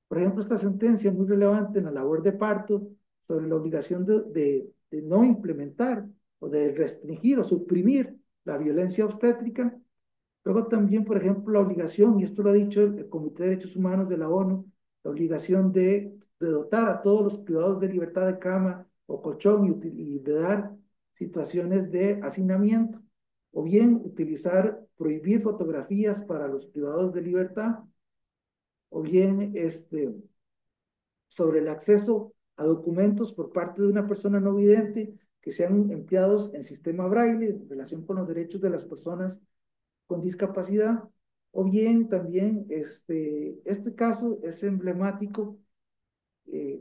Por ejemplo, esta sentencia muy relevante en la labor de parto sobre la obligación de no implementar o de restringir o suprimir la violencia obstétrica. Luego también, por ejemplo, la obligación, y esto lo ha dicho el Comité de Derechos Humanos de la ONU, la obligación de dotar a todos los privados de libertad de cama o colchón y de dar situaciones de hacinamiento, o bien prohibir fotografías para los privados de libertad, o bien sobre el acceso a documentos por parte de una persona no vidente que sean empleados en sistema braille en relación con los derechos de las personas con discapacidad, o bien también este caso es emblemático,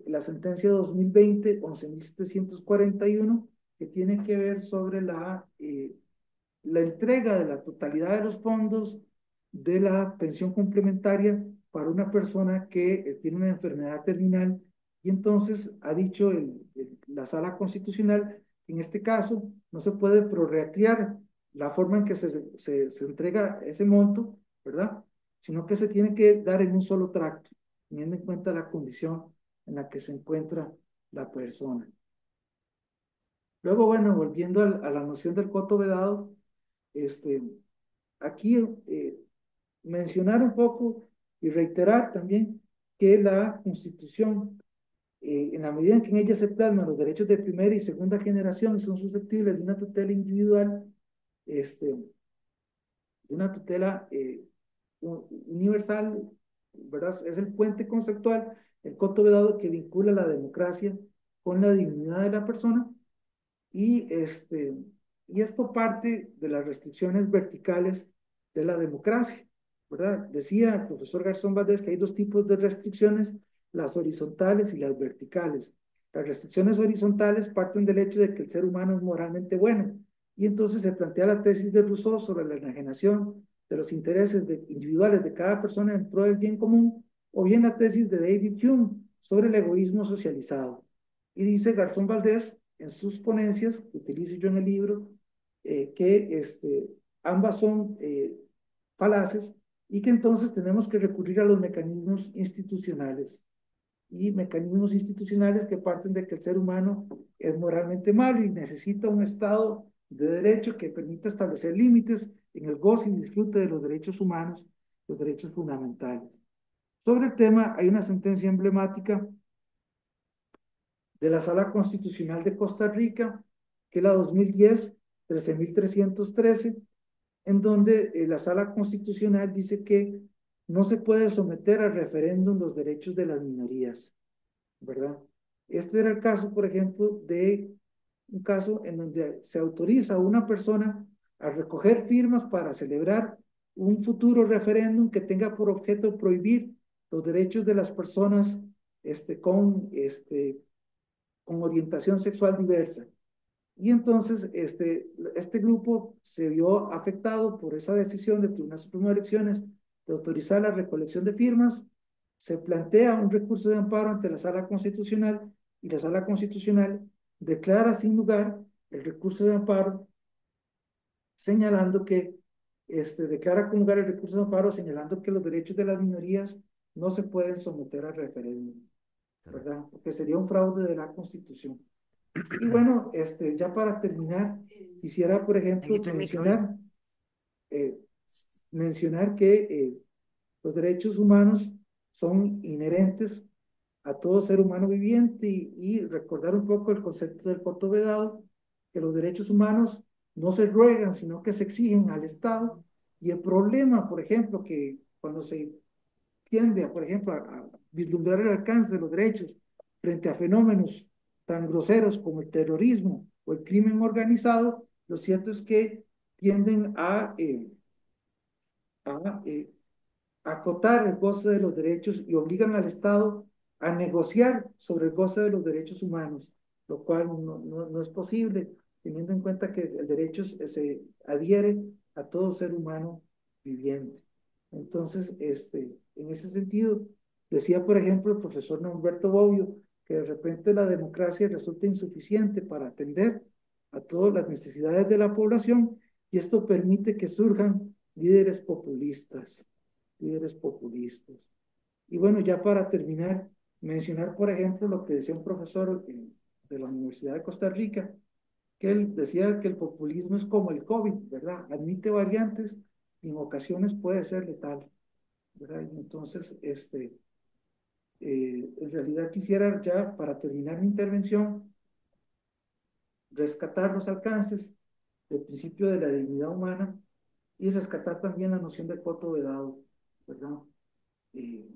la sentencia 2020, 11.741, que tiene que ver sobre la entrega de la totalidad de los fondos de la pensión complementaria para una persona que tiene una enfermedad terminal. Y entonces ha dicho la Sala Constitucional que en este caso no se puede prorratear la forma en que se entrega ese monto, ¿verdad? Sino que se tiene que dar en un solo tracto, teniendo en cuenta la condición en la que se encuentra la persona. Luego, bueno, volviendo a la noción del coto vedado, este, aquí mencionar un poco y reiterar también que la Constitución, en la medida en que en ella se plasman los derechos de primera y segunda generación, son susceptibles de una tutela individual, de una tutela universal, ¿verdad? Es el puente conceptual, el coto vedado que vincula la democracia con la dignidad de la persona. Y, y esto parte de las restricciones verticales de la democracia, ¿verdad? Decía el profesor Garzón Valdés que hay dos tipos de restricciones, las horizontales y las verticales. Las restricciones horizontales parten del hecho de que el ser humano es moralmente bueno, y entonces se plantea la tesis de Rousseau sobre la enajenación de los intereses individuales de cada persona en pro del bien común, o bien la tesis de David Hume sobre el egoísmo socializado. Y dice Garzón Valdés en sus ponencias, que utilizo yo en el libro, que ambas son falaces, y que entonces tenemos que recurrir a los mecanismos institucionales. Y mecanismos institucionales que parten de que el ser humano es moralmente malo y necesita un Estado de derecho que permita establecer límites en el goce y disfrute de los derechos humanos, los derechos fundamentales. Sobre el tema hay una sentencia emblemática de la Sala Constitucional de Costa Rica, que es la 2010, 13.313, en donde la Sala Constitucional dice que no se puede someter a referéndum los derechos de las minorías, ¿verdad? Este era el caso, por ejemplo, de un caso en donde se autoriza a una persona a recoger firmas para celebrar un futuro referéndum que tenga por objeto prohibir los derechos de las personas con orientación sexual diversa. Y entonces este grupo se vio afectado por esa decisión del Tribunal Supremo de Elecciones de autorizar la recolección de firmas. Se plantea un recurso de amparo ante la Sala Constitucional, y la Sala Constitucional declara sin lugar el recurso de amparo, señalando que declara con lugar el recurso de amparo, señalando que los derechos de las minorías no se pueden someter a referéndum, ¿verdad? Porque sería un fraude de la Constitución. Y bueno, ya para terminar, quisiera, por Aquí ejemplo, está el micro, ¿eh? eh, mencionar que los derechos humanos son inherentes a todo ser humano viviente y recordar un poco el concepto del voto vedado, que los derechos humanos no se ruegan, sino que se exigen al Estado. Y el problema, por ejemplo, que cuando se tiende, por ejemplo, a vislumbrar el alcance de los derechos frente a fenómenos tan groseros como el terrorismo o el crimen organizado, lo cierto es que tienden a acotar el goce de los derechos y obligan al Estado a negociar sobre el goce de los derechos humanos, lo cual no es posible, teniendo en cuenta que el derecho se adhiere a todo ser humano viviente. Entonces, en ese sentido, decía, por ejemplo, el profesor Norberto Bobbio, que de repente la democracia resulta insuficiente para atender a todas las necesidades de la población y esto permite que surjan líderes populistas. Y bueno, ya para terminar, mencionar, por ejemplo, lo que decía un profesor de la Universidad de Costa Rica, que él decía que el populismo es como el COVID, ¿verdad? Admite variantes y en ocasiones puede ser letal, ¿verdad? Y entonces, en realidad quisiera ya, para terminar mi intervención, rescatar los alcances del principio de la dignidad humana y rescatar también la noción del voto vedado, ¿verdad? eh,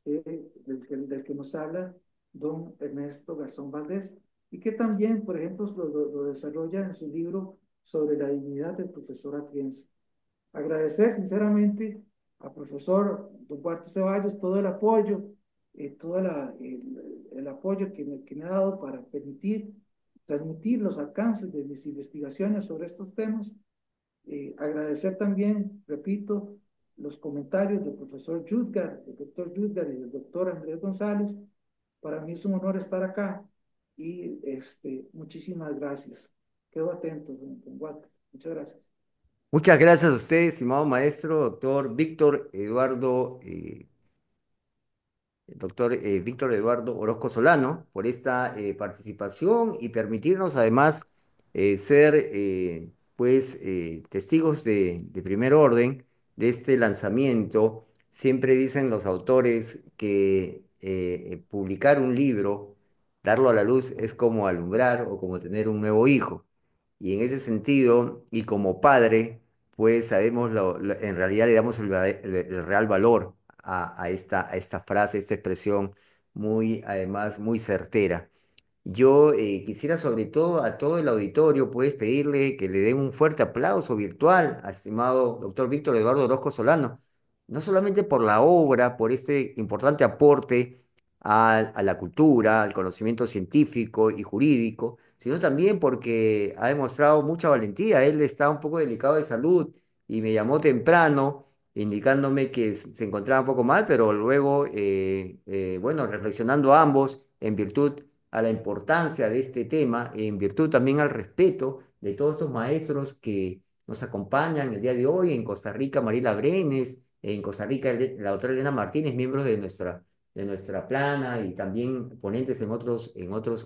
del que nos habla don Ernesto Garzón Valdés, y que también, por ejemplo, lo desarrolla en su libro sobre la dignidad del profesor Atienza. Agradecer sinceramente al profesor don Cuarto Ceballos todo el apoyo, el apoyo que me ha dado para permitir transmitir los alcances de mis investigaciones sobre estos temas. Agradecer también, repito, los comentarios del profesor Yudgar, del doctor Yudgar y del doctor Andrés González. Para mí es un honor estar acá y muchísimas gracias. Quedo atento, don Walter. Muchas gracias. Muchas gracias a usted, estimado maestro, doctor Víctor Eduardo Víctor Eduardo Orozco Solano, por esta participación y permitirnos además ser testigos de primer orden de este lanzamiento. Siempre dicen los autores que publicar un libro, darlo a la luz, es como alumbrar o como tener un nuevo hijo. Y en ese sentido, y como padre, pues sabemos, en realidad le damos el real valor a esta frase, esta expresión muy, además, muy certera. Yo quisiera sobre todo a todo el auditorio, pues, pedirle que le den un fuerte aplauso virtual al estimado doctor Víctor Eduardo Orozco Solano, no solamente por la obra, por este importante aporte a la cultura, al conocimiento científico y jurídico, sino también porque ha demostrado mucha valentía. Él está un poco delicado de salud y me llamó temprano indicándome que se encontraba un poco mal, pero luego, bueno, reflexionando ambos en virtud a la importancia de este tema, en virtud también al respeto de todos estos maestros que nos acompañan el día de hoy en Costa Rica, Mariela Brenes, en Costa Rica, la doctora Elena Martínez, miembros de nuestra plana y también ponentes en otros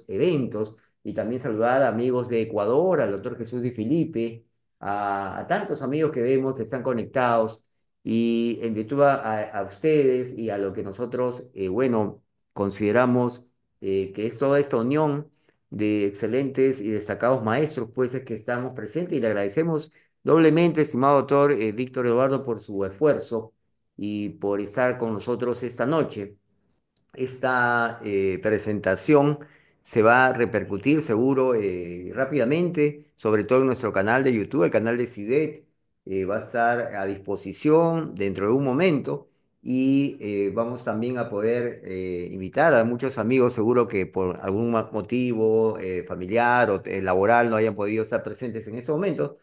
eventos, y también saludar a amigos de Ecuador, al doctor Jesús Di Filipe, a tantos amigos que vemos que están conectados, y en virtud a ustedes y a lo que nosotros, bueno, consideramos que es toda esta unión de excelentes y destacados maestros, pues es que estamos presentes y le agradecemos doblemente, estimado doctor Víctor Eduardo, por su esfuerzo y por estar con nosotros esta noche. Esta presentación se va a repercutir seguro rápidamente, sobre todo en nuestro canal de YouTube, el canal de CIDET, va a estar a disposición dentro de un momento y vamos también a poder invitar a muchos amigos, seguro que por algún motivo familiar o laboral no hayan podido estar presentes en este momento,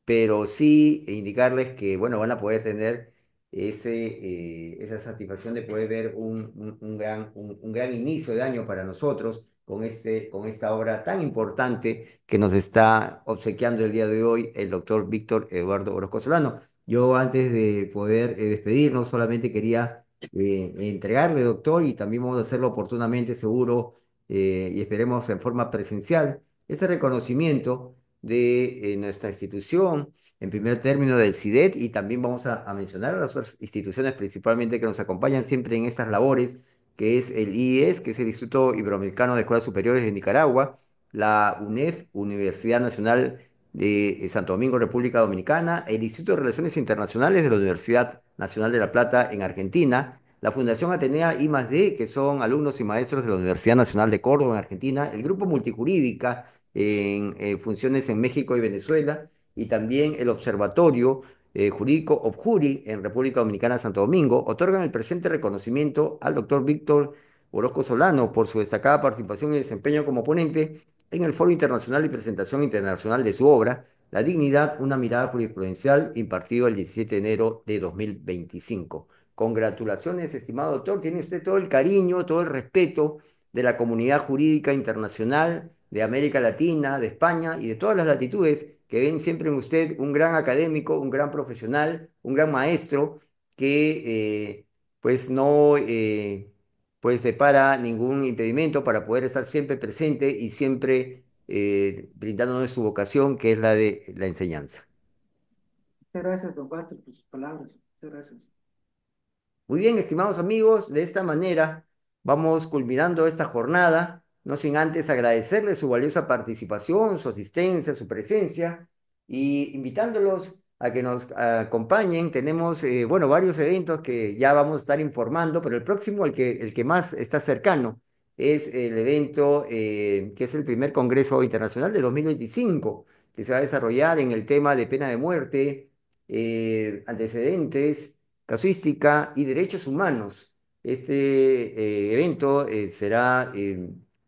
pero sí indicarles que, bueno, van a poder tener esa satisfacción de poder ver un gran inicio de año para nosotros con esta obra tan importante que nos está obsequiando el día de hoy el doctor Víctor Eduardo Orozco Solano. Yo antes de poder despedirnos, solamente quería entregarle, doctor, y también vamos a hacerlo oportunamente, seguro, y esperemos en forma presencial, ese reconocimiento de nuestra institución, en primer término del CIDET, y también vamos a mencionar a las otras instituciones principalmente que nos acompañan siempre en estas labores, que es el IES, que es el Instituto Iberoamericano de Escuelas Superiores de Nicaragua, la UNEF, Universidad Nacional de Santo Domingo, República Dominicana, el Instituto de Relaciones Internacionales de la Universidad Nacional de La Plata en Argentina, la Fundación Atenea I+D, que son alumnos y maestros de la Universidad Nacional de Córdoba en Argentina, el Grupo Multijurídica en funciones en México y Venezuela, y también el Observatorio Jurídico OBJURI en República Dominicana, Santo Domingo, otorgan el presente reconocimiento al doctor Víctor Orozco Solano por su destacada participación y desempeño como ponente en el Foro Internacional y Presentación Internacional de su obra, La Dignidad, una mirada jurisprudencial, impartido el 17 de enero de 2025. Congratulaciones, estimado doctor. Tiene usted todo el cariño, todo el respeto de la comunidad jurídica internacional, de América Latina, de España y de todas las latitudes que ven siempre en usted un gran académico, un gran profesional, un gran maestro que pues no pues separa ningún impedimento para poder estar siempre presente y siempre brindándonos su vocación, que es la de la enseñanza. Muchas gracias, don Walter, por sus palabras. Muchas gracias. Muy bien, estimados amigos, de esta manera vamos culminando esta jornada, no sin antes agradecerles su valiosa participación, su asistencia, su presencia y invitándolos a que nos acompañen. Tenemos, bueno, varios eventos que ya vamos a estar informando, pero el próximo, el que más está cercano, es el evento que es el primer Congreso Internacional de 2025, que se va a desarrollar en el tema de pena de muerte, antecedentes, casuística y derechos humanos. Este evento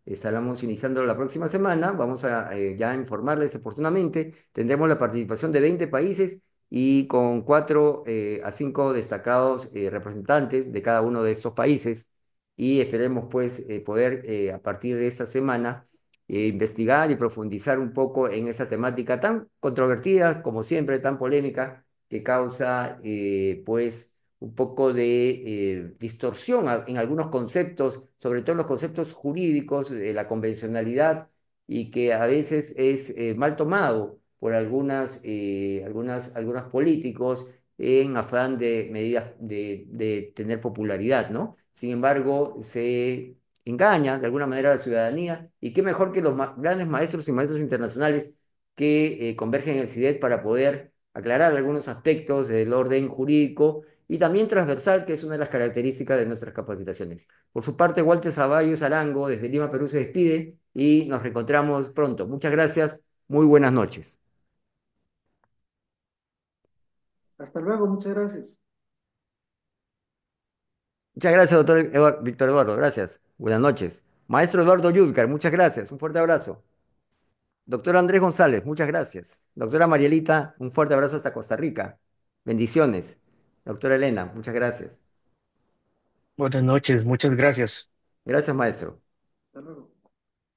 estaremos iniciando la próxima semana. Vamos a ya informarles oportunamente. Tendremos la participación de 20 países y con 4 a 5 destacados representantes de cada uno de estos países. Y esperemos pues poder a partir de esta semana investigar y profundizar un poco en esa temática tan controvertida como siempre, tan polémica, que causa pues un poco de distorsión en algunos conceptos, sobre todo en los conceptos jurídicos de la convencionalidad, y que a veces es mal tomado por algunos políticos en afán de medidas de tener popularidad, ¿no? Sin embargo, se engaña de alguna manera a la ciudadanía, y qué mejor que los grandes maestros y maestros internacionales que convergen en el CIDET para poder aclarar algunos aspectos del orden jurídico y también transversal, que es una de las características de nuestras capacitaciones. Por su parte, Walter Zavallos Arango, desde Lima, Perú, se despide y nos reencontramos pronto. Muchas gracias, muy buenas noches. Hasta luego, muchas gracias. Muchas gracias, doctor Víctor Eduardo, gracias. Buenas noches. Maestro Eduardo Yuzgar, muchas gracias. Un fuerte abrazo. Doctor Andrés González, muchas gracias. Doctora Marielita, un fuerte abrazo hasta Costa Rica. Bendiciones. Doctora Elena, muchas gracias. Buenas noches, muchas gracias. Gracias, maestro. Hasta luego.